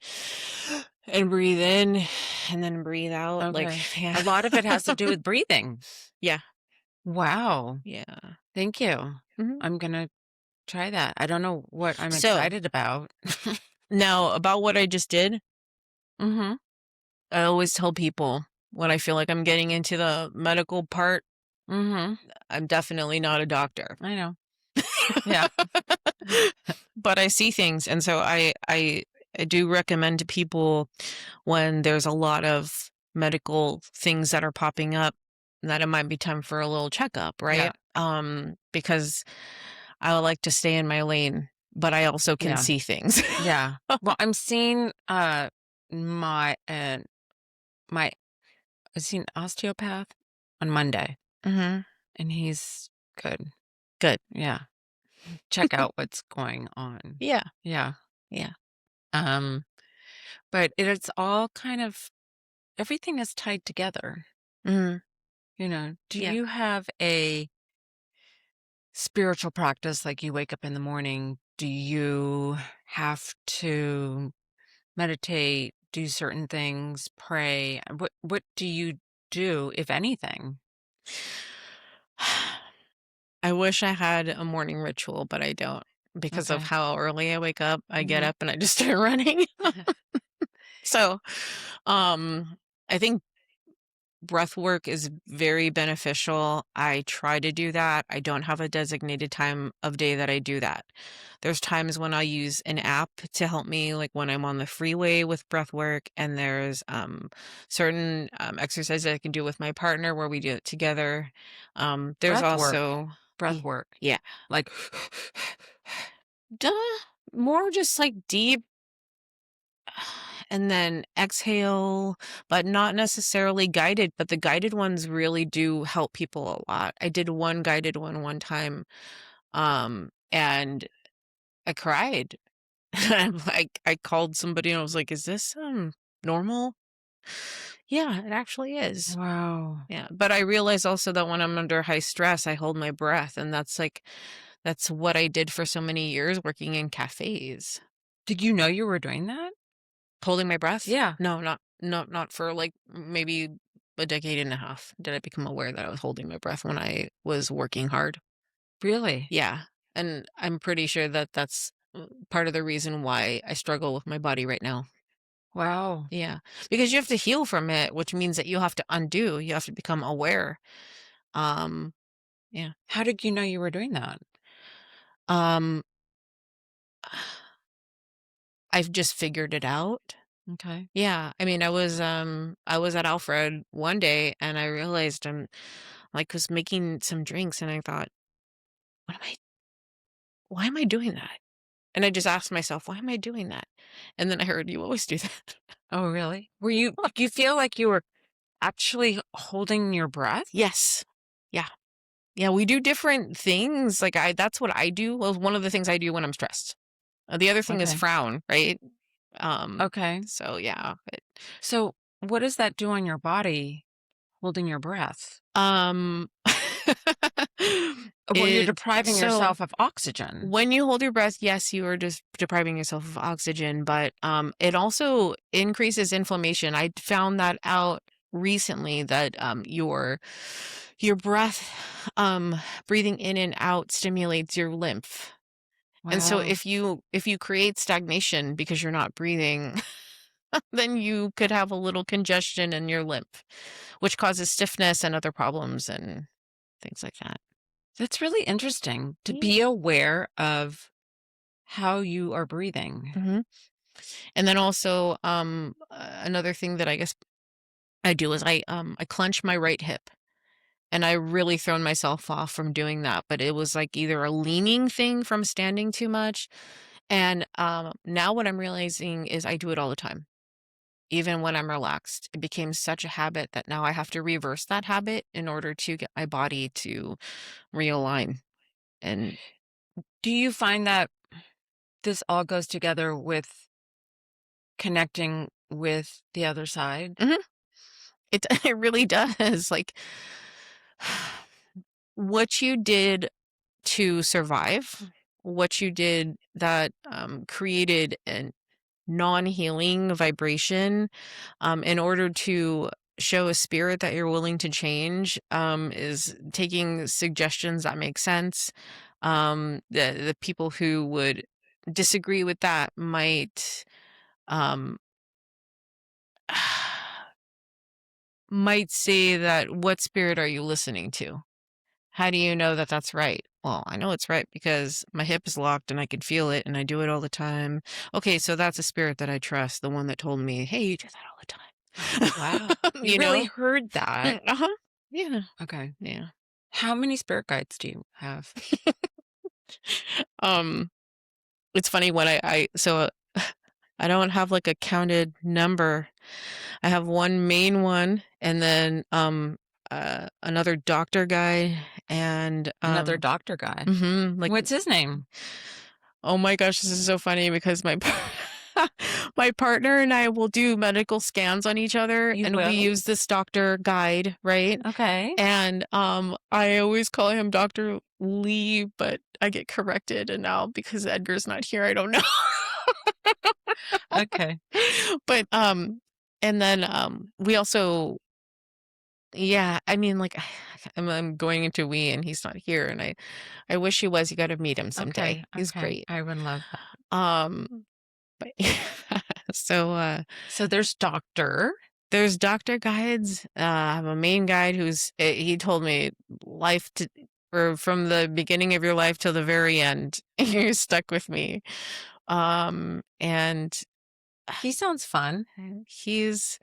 and breathe in and then breathe out, like, okay. yeah. A lot of it has to do with breathing. Yeah, Wow. yeah. Thank you. Mhm. I'm gonna try that. I don't know what I'm So, excited about. now about what I just did, Mhm. I always tell people when I feel like I'm getting into the medical part, Mhm. I'm definitely not a doctor. I know. Yeah. But I see things, and so I do recommend to people when there's a lot of medical things that are popping up that it might be time for a little checkup, Yeah. right? Because I would like to stay in my lane, but I also can Yeah. see things. Yeah. Well, I'm seeing my my I seen osteopath on Monday Mhm. and he's good. Good. Yeah. Check out what's going on. Yeah. Yeah. Yeah. Um but it's all kind of everything is tied together. Mhm. Do Yeah. you have a spiritual practice like you wake up in the morning? Do you have to meditate, do certain things, pray? What do you do, if anything? I wish I had a morning ritual, but I don't because of Okay. how early I wake up. I get Mhm. up and I just start running. So, I think breath work is very beneficial. I try to do that. I don't have a designated time of day that I do that. There's times when I use an app to help me, like when I'm on the freeway with breath work, and there's certain exercises I can do with my partner where we do it together. There's Breath work. also, Breath work. yeah, Like duh, more just like deep and then exhale, but not necessarily guided, but the guided ones really do help people a lot. I did one guided one time, and I cried. I'm like, I called somebody and I was like, "Is this normal?" Yeah, it actually is. wow. Yeah, but I realize also that when I'm under high stress, I hold my breath, and that's what I did for so many years working in cafes. Did you know you were doing that? Holding my breath? Yeah. No, not for, like, maybe a decade and a half did I become aware that I was holding my breath when I was working hard. Really? Yeah, and I'm pretty sure that that's, part of the reason why I struggle with my body right now. Wow. Yeah, because you have to heal from it, which means that you have to undo, you have to become aware. Um, yeah. How did you know you were doing that? Um, I've just figured it out. Okay. Yeah, I mean, I was at Alfred one day and I realized was making some drinks and I thought, "What am I why am I doing that?" And I just asked myself, "Why am I doing that?" And then I heard, "You always do that." Oh, really? Did you feel like you were actually holding your breath? Yes. Yeah. Yeah, we do different things. Like that's what I do. Well, one of the things I do when I'm stressed. The other thing is Okay. frown, right? Um, Okay. so yeah. So, what does that do on your body, holding your breath? Um, Well, you're it depriving so yourself of oxygen. when you hold your breath, yes, you are just depriving yourself of oxygen, but it also increases inflammation. I found that out recently that your breath, breathing in and out stimulates your lymph. And so Wow. if you create stagnation because you're not breathing, then you could have a little congestion in your lymph, which causes stiffness and other problems and things like that. That's really interesting to Yeah. be aware of how you are breathing. Hmm. And then also, another thing that I guess I do is I clench my right hip, and I really thrown myself off from doing that. But it was like either a leaning thing from standing too much, and now what I'm realizing is I do it all the time, even when I'm relaxed. It became such a habit that now I have to reverse that habit in order to get my body to realign. And Do you find that this all goes together with connecting with the other side? mhm, it it really does. Like what you did to survive, what you did that created a non-healing vibration, in order to show a spirit that you're willing to change, is taking suggestions that make sense. The people who would disagree with that um, might say that, what spirit are you listening to? How do you know that that's right? Well, I know it's right because my hip is locked and I can feel it and I do it all the time. Okay, so that's a spirit that I trust, the one that told me, "Hey, you do that all Oh, wow. the time." You You really know? heard that. Uh-huh. Yeah. Okay. Yeah. How many spirit guides do you have? Um, it's funny when I don't have like a counted number. I have one main one and then another doctor guy and Another doctor guy. like What's his name? oh my gosh, this is so funny because my partner and I will do medical scans on each other You and we will? use this doctor guide, right? Okay. And I always call him Dr. Lee, but I get corrected and now because Edgar's not here, I don't know. Okay. But and then we also yeah, I mean like I'm going into we and he's not here and I wish he was. You got to meet him Okay. someday. He's Okay. great. I would love that. Um but so So there's doctor. there's doctor guides. I have a main guide he told me life to or from the beginning of your life till the very end, you're stuck with me. And He sounds fun. he's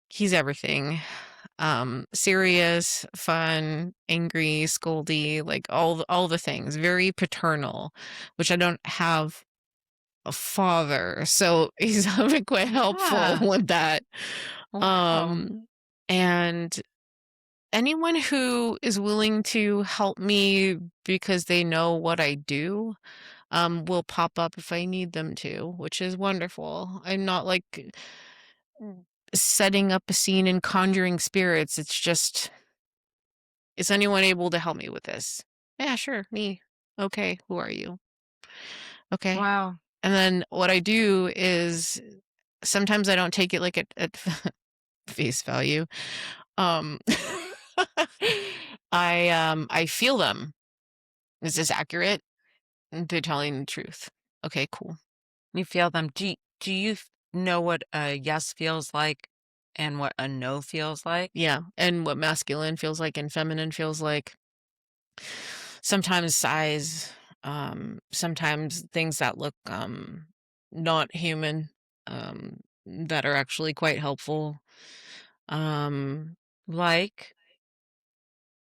he's everything. Serious, fun, angry, scoldy, like all the things. Very paternal, which I don't have a father, so he's been quite helpful Yeah. with that. Wow. Um, and anyone who is willing to help me because they know what I do, will pop up if I need them to, which is wonderful. I'm not like setting up a scene and conjuring spirits. It's just, is anyone able to help me with this? Yeah, sure, me. Okay, who are you? Okay. Wow. And then what I do is sometimes I don't take it like at face value. Um I feel them. Is this accurate? They're telling the truth. Okay, cool. You feel them. Do you know what a yes feels like and what a no feels like? Yeah. And what masculine feels like and feminine feels like. Sometimes size, sometimes things that look not human, that are actually quite helpful. Um Like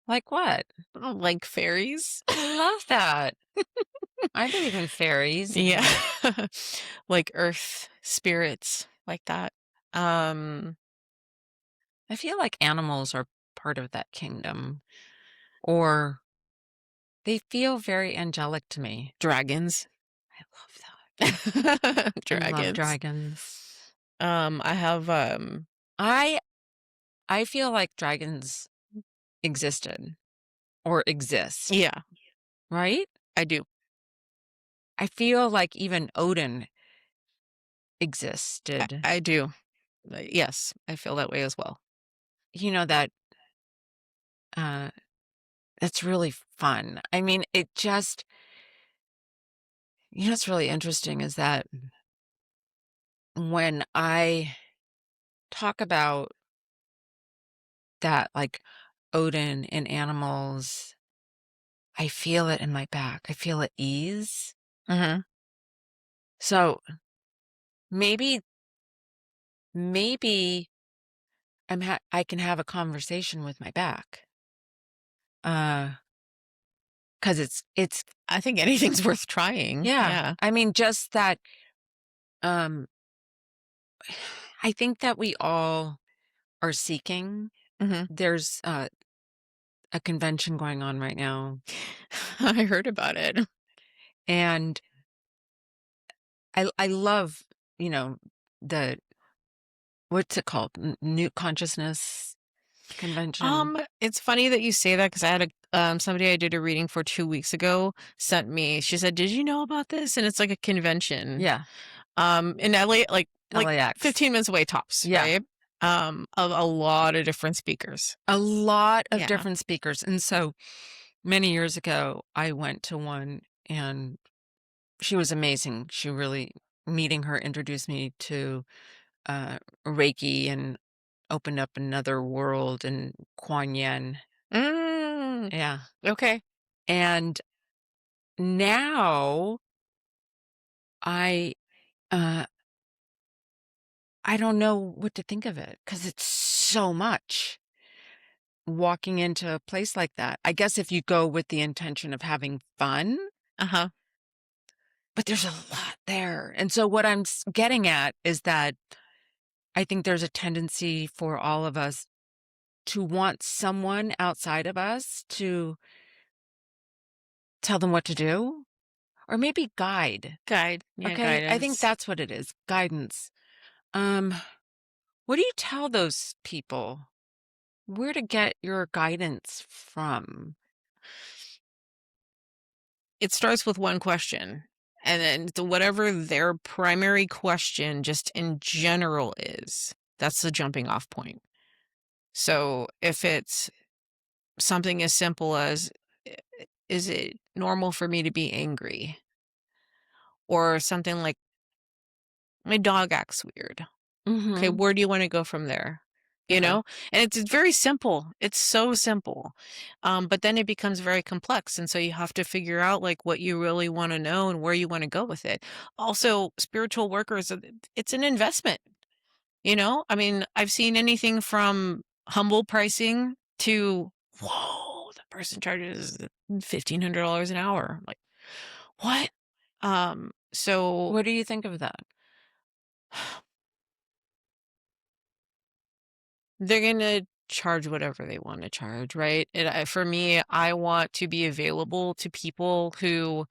like what? like fairies. I love that. I believe in fairies. Yeah. Like earth spirits like that. Um, I feel like animals are part of that kingdom, or they feel very angelic to me. Dragons. I love that. I love Dragons. dragons. I have, I I feel like dragons existed or exist, yeah, right? I do. I feel like even Odin I existed. I do. Yes, I feel that way as well. You know that uh that's really fun. I mean, it just what's really interesting is that when I talk about that, like Odin and animals, I feel it in my back. I feel at ease. Mhm. So maybe, maybe I can have a conversation with my back. Uh, because it's I think anything's worth trying. yeah. Yeah. I mean, just that. Um, I think that we all are seeking. Mhm. There's a convention going on right now, I heard about it. and I love you know the what's it called? New consciousness convention. It's funny that you say that because I had somebody I did a reading for 2 weeks ago sent me she said, "Did you know about this?" And it's like a convention, Yeah, in LA, like LAX. 15 minutes away tops, Yeah, right? Of a lot of different speakers. a lot of Yeah. different speakers, and so many years ago, I went to one, and she was amazing. She really meeting her introduced me to uh, Reiki and opened up another world and Kuan Yin. Mm, Yeah, okay. and now I uh, I don't know what to think of it because it's so much. Walking into a place like that. I guess if you go with the intention of having fun, Uh-huh. but there's a lot there. And so what I'm getting at is that I think there's a tendency for all of us to want someone outside of us to tell them what to do or maybe guide. Guide. Yeah, Okay? I think guidance. that's what it is, guidance. Um, what do you tell those people? Where to get your guidance from? It starts with one question. And then whatever their primary question just in general is, that's the jumping off point. So if it's something as simple as, is it normal for me to be angry? Or something like, my dog acts weird. Okay, Mhm. where do you want to go from there? You Okay. know? And it's very simple. It's so simple. But then it becomes very complex. And so you have to figure out like what you really want to know and where you want to go with it. Also, spiritual workers, it's an investment. You know? I mean, I've seen anything from humble pricing to, whoa, the person charges $1,500 an hour. Like, what? So What do you think of that? they're gonna charge whatever they wanna charge, right? For me, I want to be available to people who,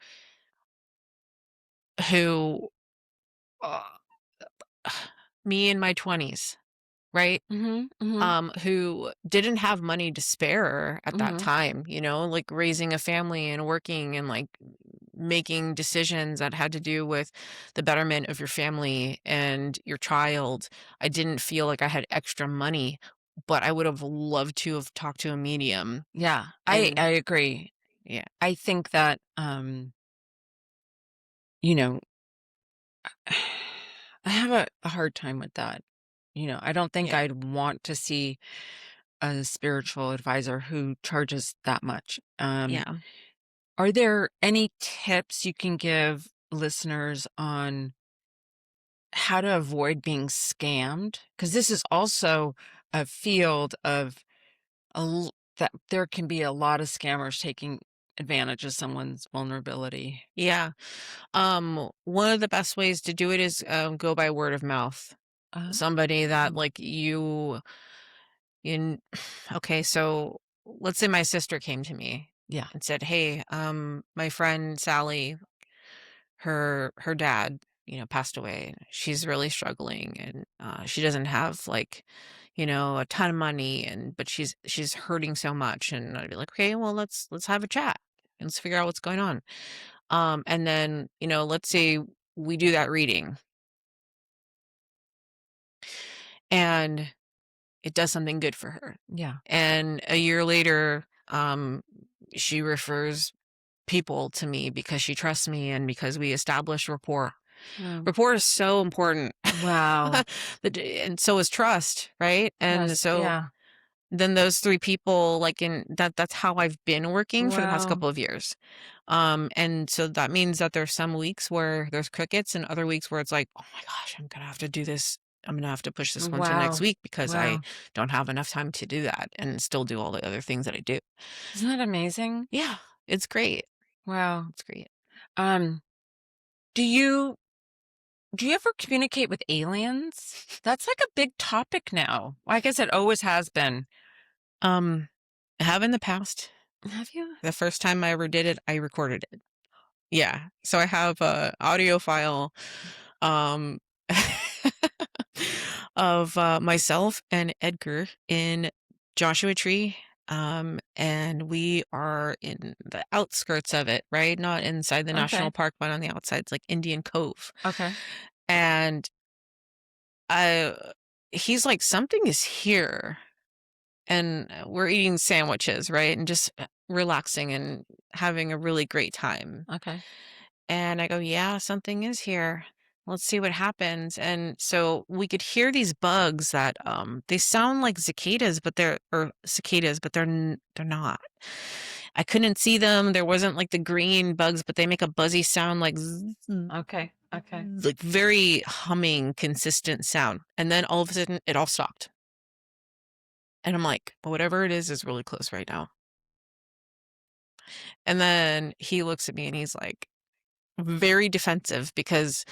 uh, me in my 20s, right? Mhm. Mhm. Who didn't have money to spare at that Mhm. time, you know, like raising a family and working and like making decisions that had to do with the betterment of your family and your child. I didn't feel like I had extra money, but I would have loved to have talked to a medium. Yeah, I And agree. yeah, I think that you know, I have a hard time with that. I don't think yeah, I'd want to see a spiritual advisor who charges that much. yeah. Are there any tips you can give listeners on how to avoid being scammed? Because this is also a field of that there can be a lot of scammers taking advantage of someone's vulnerability. Yeah. One of the best ways to do it is go by word of mouth. Uh, Somebody that like you in okay, so let's say my sister came to me yeah. and said, "Hey, my friend Sally, her dad, passed away. She's really struggling and she doesn't have like, a ton of money and but she's hurting so much." And I'd be like, "Okay, well, let's have a chat and let's figure out what's going on." And then, let's say we do that reading and it does something good for her. Yeah. And a year later, she refers people to me because she trusts me and because we establish rapport. Mm. Rapport is so important. Wow. And so is trust, right? And Trust. so Yeah. then those three people, like in that's how I've been working for the past Wow. couple of years. And so that means that there's some weeks where there's crickets and other weeks where it's like, oh my gosh, I'm gonna have to do this. I'm gonna have to push this one to next Wow. week because I Wow. don't have enough time to do that and still do all the other things that I do. Isn't that amazing? Yeah, it's great. Wow. It's great. Um, do you do you ever communicate with aliens? That's like a big topic now. Well, I guess it always has been. Um, I have in the past. Have you? The first time I ever did it, I recorded it. Yeah. So I have a audio file um of myself and Edgar in Joshua Tree. And we are in the outskirts of it, right? Not inside the national Okay. park, but on the outsides, like Indian Cove. Okay. And I he's like, something is here. And we're eating sandwiches, right? And just relaxing and having a really great time. Okay. And I go, yeah, something is here. Let's see what happens. And so we could hear these bugs that they sound like cicadas, but they're not. I couldn't see them. There wasn't like the green bugs, but they make a buzzy sound like Okay. Okay. like very humming, consistent sound. And then all of a sudden it all stopped. And I'm like, whatever it is really close right now. And then he looks at me and he's like, very defensive because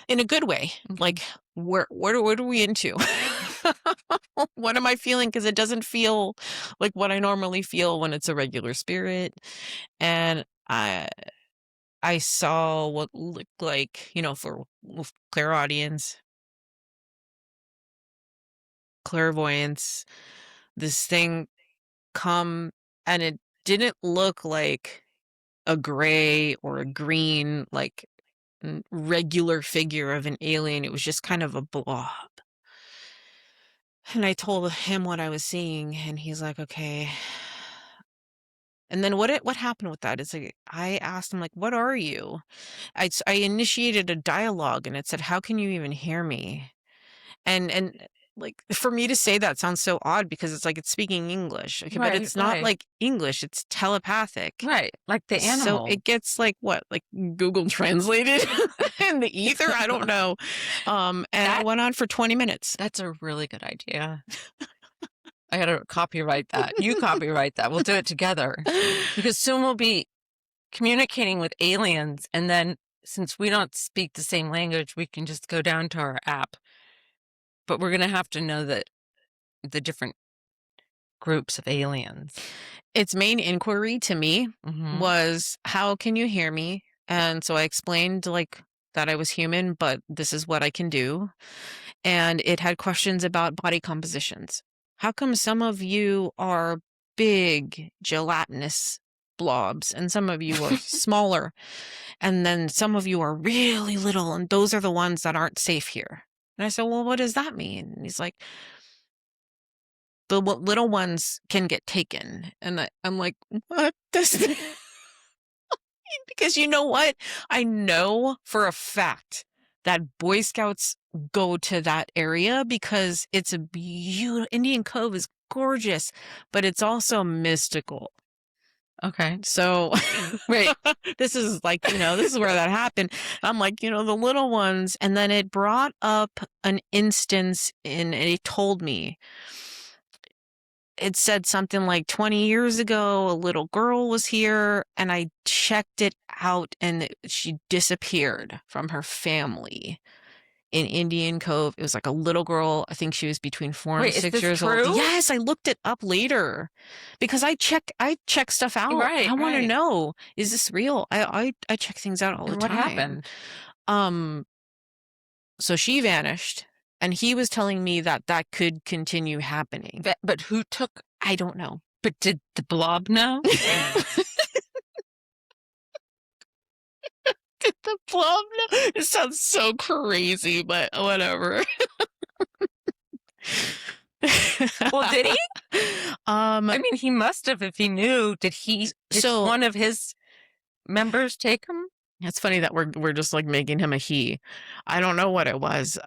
in a good way, Mhm. like what are we into? What am I feeling? Because it doesn't feel like what I normally feel when it's a regular spirit. And I saw what looked like, for clairaudience, clairvoyance, this thing come, and it didn't look like a gray or a green, like regular figure of an alien. It was just kind of a blob. And I told him what I was seeing, and he's like, "Okay." And then what happened with that is like I asked him like, "What are you?" I initiated a dialogue, and it said, "How can you even hear me?" And like for me to say that sounds so odd because it's like it's speaking English, okay, but Right. it's not Right. like English; it's telepathic. Right. Like the So animal. it gets like what, like Google translated in the ether? I don't know. And it That went on for 20 minutes. that's a really good idea. I gotta copyright that. You copyright that. We'll do it together because soon we'll be communicating with aliens, and then since we don't speak the same language, we can just go down to our app. But we're gonna have to know that the different groups of aliens. Its main inquiry to me Mhm. was, "How can you hear me?" And so I explained like that I was human, but this is what I can do. And it had questions about body compositions. How come some of you are big, gelatinous blobs, and some of you are smaller, and then some of you are really little, and those are the ones that aren't safe here? And I said, "Well, what does that mean?" And he's like, little ones can get taken. And I'm like, what does that mean? Because you know what? I know for a fact that Boy Scouts go to that area because it's a beautiful, Indian Cove is gorgeous, but it's also mystical. Okay. So Wait. this is like, this is where that happened. I'm like, the little ones. And then it brought up an instance and it told me it said something like 20 years ago, a little girl was here, and I checked it out, and she disappeared from her family in Indian Cove. It was like a little girl. I think she was between 4 and Wait, is 6 this years old. true? Yes, I looked it up later because I check stuff out. Right, I want to right. know, is this real? I check things out all the And what time. happened? Um, so she vanished, and he was telling me that that could continue happening. But who took? I don't know. But did the blob know? Did the plum know? It sounds so crazy, but whatever. Well, did he? I mean, he must have if he knew. Did so one of his members take him? it's funny that we're just like making him a he. I don't know what it was.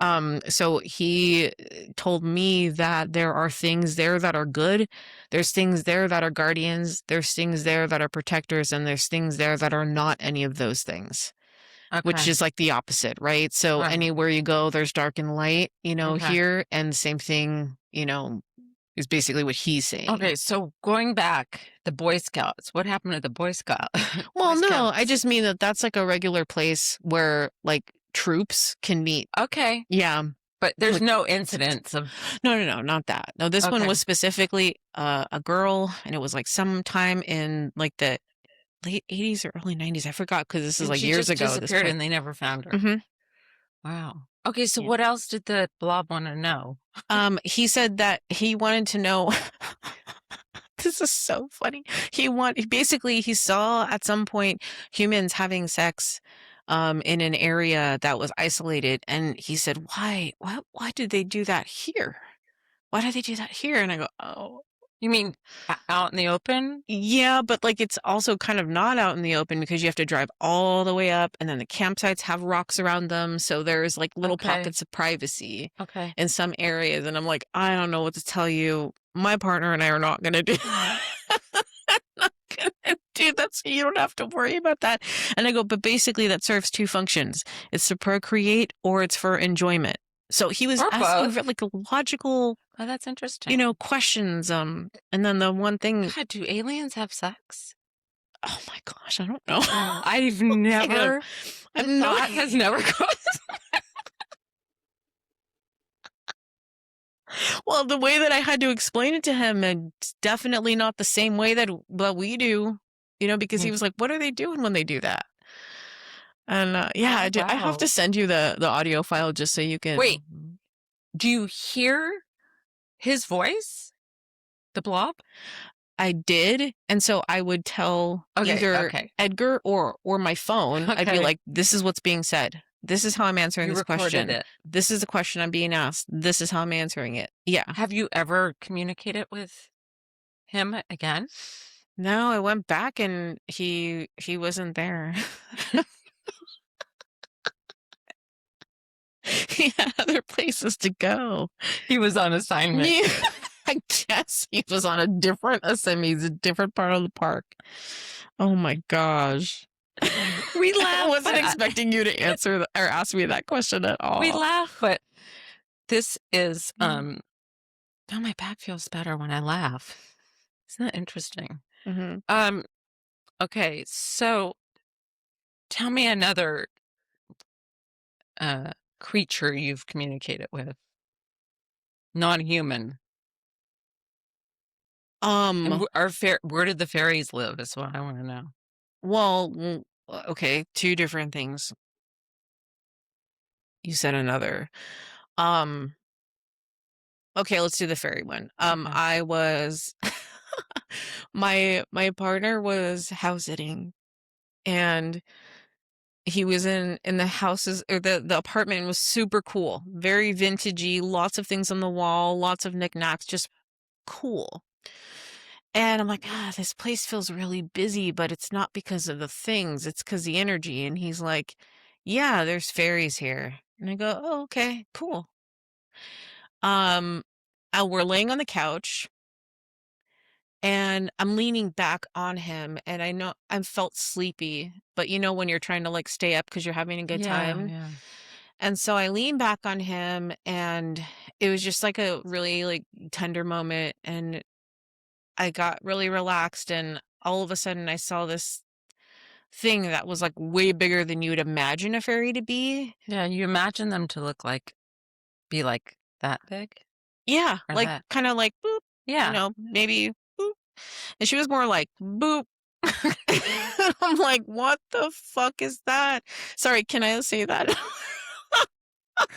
So he told me that there are things there that are good. There's things there that are guardians. There's things there that are protectors, and there's things there that are not any of those things. Which Okay. is like the opposite, right? So Right. anywhere you go, there's dark and light, Okay. here. And the same thing, is basically what he's saying. Okay, so going back, the Boy Scouts. What happened to the Boy Scout? Well, Boy no, Scouts? I just mean that that's like a regular place where like troops can meet. Okay, Yeah. but there's Like- no incidents of. No, not that. No, this one Okay. was specifically a girl, and it was like sometime in like the late 80s or early 90s. I forgot because this is And like she years just ago. This disappeared point. and they never found her. Mhm. Wow. Okay, so Yeah. what else did the blob want to know? He said that he wanted to know. This is so funny. Basically he saw at some point humans having sex in an area that was isolated, and he said, why did they do that here? Why did they do that here? And I go, oh, You mean out in the open? yeah, but like it's also kind of not out in the open because you have to drive all the way up, and then the campsites have rocks around them, so there's like little Okay. pockets of privacy Okay. in some areas. And I'm like, I don't know what to tell you. My partner and I are not gonna do not gonna do that, so you don't have to worry about that. And I go, but basically that serves two functions. It's to procreate or it's for enjoyment. So he was Or asking both. for like logical, Oh, that's interesting. questions. And then the one thing, God, do aliens have sex? oh my gosh, I don't know. I've never. I'm not. Thought has never crossed. Well, the way that I had to explain it to him, it's definitely not the same way that we do, because he was like, what are they doing when they do that? And yeah, Oh, I have to wow. send you the audio file just so you can. Wait. Do you hear his voice? The blob? I did, and so I would tell either Edgar or my phone. I'd be Okay. like, "This is what's being said. This is how I'm answering You this recorded question. it. This is the question I'm being asked. This is how I'm answering it." Yeah. Have you ever communicated with him again? No, I went back and he wasn't there. He had other places to go. He was on assignment. Yeah, I guess he was on a different assignment. He's a different part of the park. Oh my gosh. We laugh. I wasn't expecting you to answer or ask me that question at all. We laugh, but this is oh, my back feels better when I laugh. Isn't that interesting? Mm-hmm. Okay, so tell me another creature you've communicated with. Non-human. And where did the fairies live is what I want to know. Well, okay, two different things. You said another. Okay, let's do the fairy one. Okay. I was my partner was house sitting, and he was in the houses, or the apartment was super cool, very vintagey, lots of things on the wall, lots of knickknacks, just cool. And I'm like, this place feels really busy, but it's not because of the things, it's because the energy. And he's like, yeah, there's fairies here. And I go, oh, okay, cool. We're laying on the couch, and I'm leaning back on him, and I know I felt sleepy, but when you're trying to like stay up because you're having a good time. Yeah. And so I lean back on him, and it was just like a really like tender moment. And I got really relaxed, and all of a sudden I saw this thing that was, like, way bigger than you would imagine a fairy to be. Yeah, you imagine them to be like that big Yeah, or like, that. kinda like, boop, Yeah. maybe boop, and she was more like, boop. I'm like, "What the fuck is that?" Sorry, can I say that? It's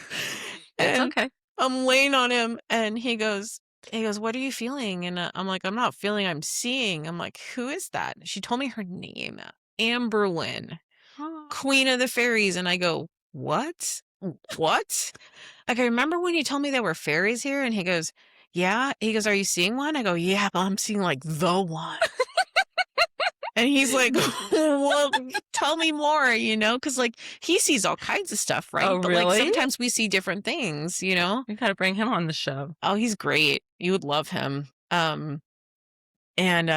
And okay. I'm laying on him, and he goes, "What are you feeling?" And, I'm like, "I'm not feeling, I'm seeing." I'm like, "Who is that?" She told me her name, Amberlyn, Queen of the Fairies, and I go, "What? What?" Like, "I remember when you told me there were fairies here?" And he goes, "Yeah." He goes, "Are you seeing one?" I go, "Yeah, but I'm seeing, like, the one." And he's like, "Well, tell me more," because like, he sees all kinds of stuff, Oh, right? But, like, really? sometimes we see different things, you know? We gotta bring him on the show. Oh, he's great. You would love him. And,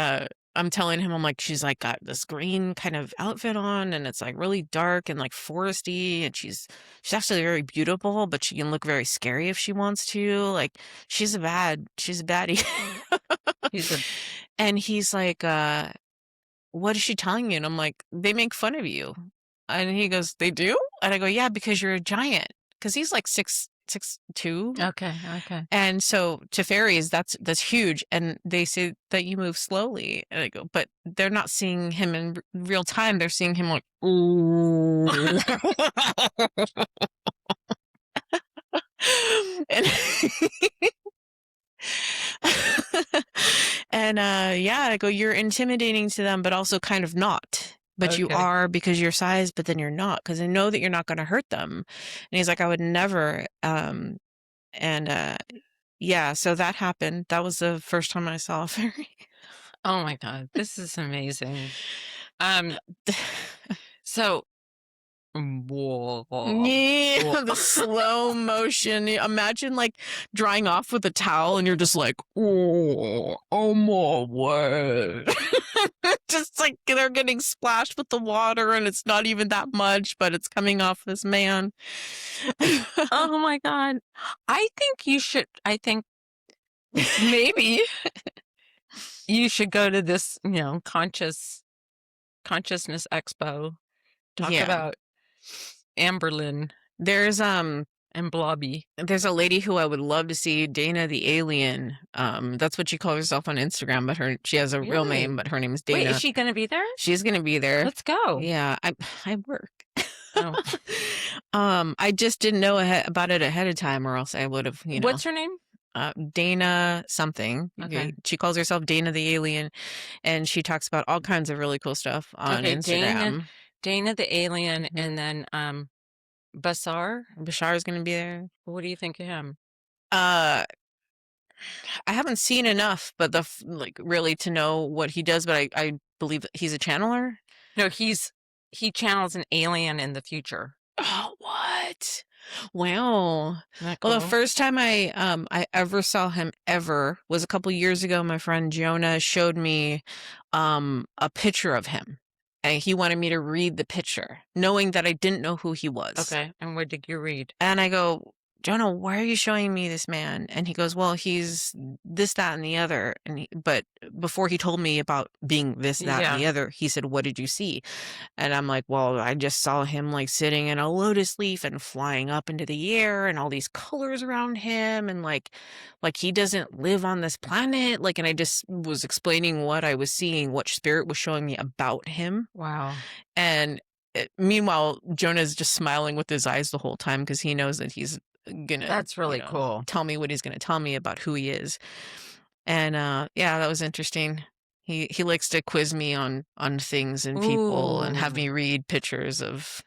I'm telling him, I'm like, "She's, like, got this green kind of outfit on, and it's, like, really dark and, like, foresty, and she's actually very beautiful, but she can look very scary if she wants to, like, she's a baddie." He's a And he's like, "What is she telling you?" And I'm like, "They make fun of you." And he goes, "They do?" And I go, "Yeah, because you're a giant." Because he's like 6'2". okay, okay. And so to fairies, that's huge. And they say that you move slowly. And I go, but they're not seeing him in real time. They're seeing him like, ooh. And and yeah, I go, "You're intimidating to them, but also kind of not. But you Okay. are because your size, but then you're not because I know that you're not going to hurt them." And he's like, "I would never." And yeah, so that happened. That was the first time I saw a fairy. Oh my god, this is amazing. Um, so Yeah, the slow motion. Imagine like drying off with a towel and you're just like, oh my word. Just like they're getting splashed with the water and it's not even that much, but it's coming off this man. Oh my god. I think maybe you should go to this, consciousness expo, talk Yeah. about Amberlyn There's and Blobby. there's a lady who I would love to see, Dana the Alien. That's what she calls herself on Instagram, but she has a real Really? name, but her name is Wait, is Dana. she gonna be there? She's gonna be there. Let's go. Yeah, I work. Oh. I just didn't know about it ahead of time, or else I would have, What's her name? Dana something. Okay. She calls herself Dana the Alien, and she talks about all kinds of really cool stuff on Okay, Instagram. Dana the alien, Mhm. and then Basar. Bashar is gonna be there. What do you think of him? Uh, I haven't seen enough, but like really to know what he does. But I believe that he's a channeler. No, he channels an alien in the future. Oh, what? Wow. Isn't that Well, the cool? first time I ever saw him ever was a couple years ago. My friend Jonah showed me a picture of him. And he wanted me to read the picture, knowing that I didn't know who he was. Okay, and what did you read? And I go, "Jonah, why are you showing me this man?" And he goes, "Well, he's this, that, and the other." But before he told me about being this, that, and Yeah. the other, he said, "What did you see?" And I'm like, "Well, I just saw him like sitting in a lotus leaf and flying up into the air and all these colors around him and like he doesn't live on this planet." Like, and I just was explaining what I was seeing, what spirit was showing me about him. Wow. And meanwhile, Jonah's just smiling with his eyes the whole time because he knows that he's gonna, That's really cool. tell me what he's gonna tell me about who he is. And yeah, that was interesting. He likes to quiz me on things and people and have Ooh, me read pictures of,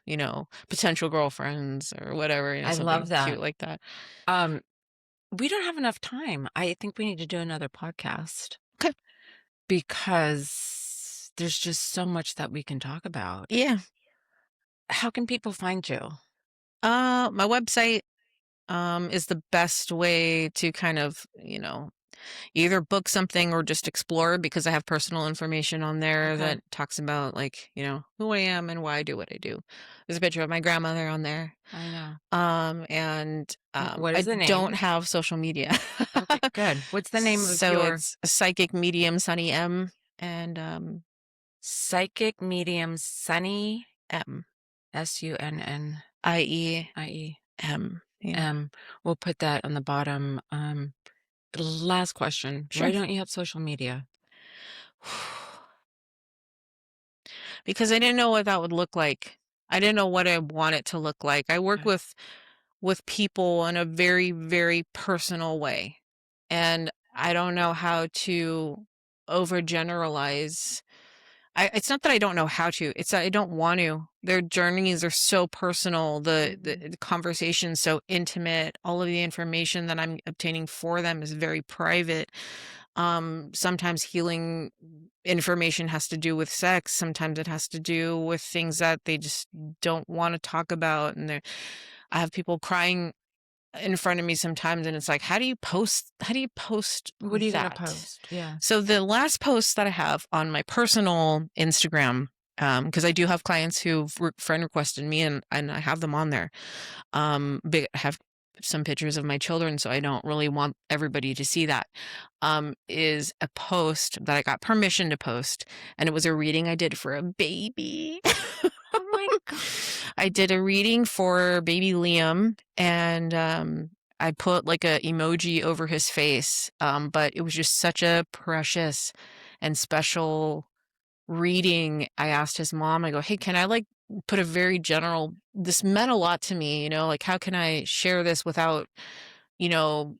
potential girlfriends or whatever, I love something cute that. like that. Um, we don't have enough time. I think we need to do another podcast Okay. because there's just so much that we can talk about. Yeah. How can people find you? My website is the best way to kind of, Either book something or just explore, because I have personal information on there Okay. that talks about, like, who I am and why I do what I do. There's a picture of my grandmother on there. I know. And What is I the don't name? have social media. Okay, good. What's the name of So your it's a psychic medium, Sunny M, and psychic medium Sunny M, SUNNIE IE M. Yeah. We'll put that on the bottom. Last question. Why Sure. don't you have social media? Because I didn't know what that would look like. I didn't know what I want it to look like. I work Okay. with people in a very, very personal way. And I don't know how to overgeneralize. It's not that I don't know how to, it's that I don't want to. Their journeys are so personal. Mhm. The conversation's so intimate. All of the information that I'm obtaining for them is very private. Sometimes healing information has to do with sex. Sometimes it has to do with things that they just don't want to talk about. And I have people crying in front of me sometimes, and it's like, how do you post What are you gonna that? post? Yeah. So the last post that I have on my personal Instagram, because I do have clients who've friend requested me, and I have them on there. But I have some pictures of my children, so I don't really want everybody to see that. Is a post that I got permission to post, and it was a reading I did for a baby. Oh my god. I did a reading for baby Liam, and I put like a emoji over his face. But it was just such a precious and special reading. I asked his mom, I go, hey, can I like put a very general, this meant a lot to me, like how can I share this without, you know,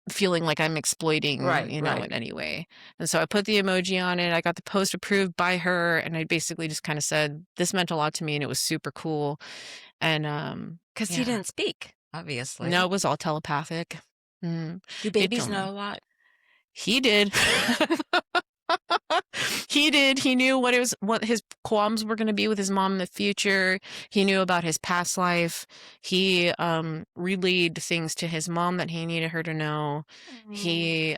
feeling like I'm exploiting, Right, right. in any way. And so I put the emoji on it. I got the post approved by her, and I basically just kind of said, this meant a lot to me, and it was super cool. And Because he yeah. didn't speak, No, obviously. it was all telepathic. Do It babies don't. know a lot? He did. He did. He knew what his qualms were going to be with his mom in the future. He knew about his past life. He relayed things to his mom that he needed her to know. Mm. He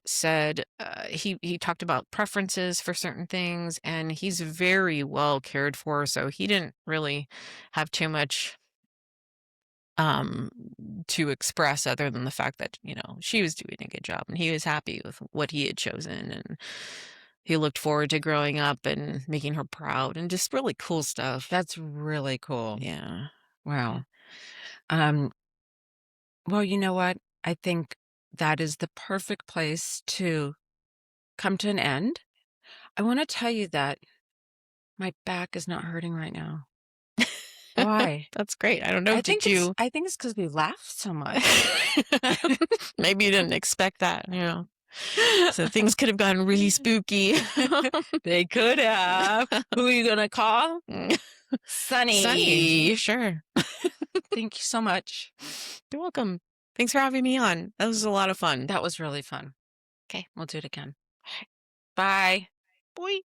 said he talked about preferences for certain things, and he's very well cared for, so he didn't really have too much um to express, other than the fact that she was doing a good job and he was happy with what he had chosen, and he looked forward to growing up and making her proud, and just really cool stuff. That's really cool. Yeah. Yeah. Wow. Um, well, you know what? I think that is the perfect place to come to an end. I want to tell you that my back is not hurting right now. Why? That's great. I don't know, did you I think it's because we laughed so much. maybe you didn't expect that, so things could have gotten really spooky. They could have. Who are you gonna call? Sunny, Sunny. sure. Thank you so much. You're welcome. Thanks for having me on. That was a lot of fun. That was really fun. Okay. We'll do it again. Bye. Boy.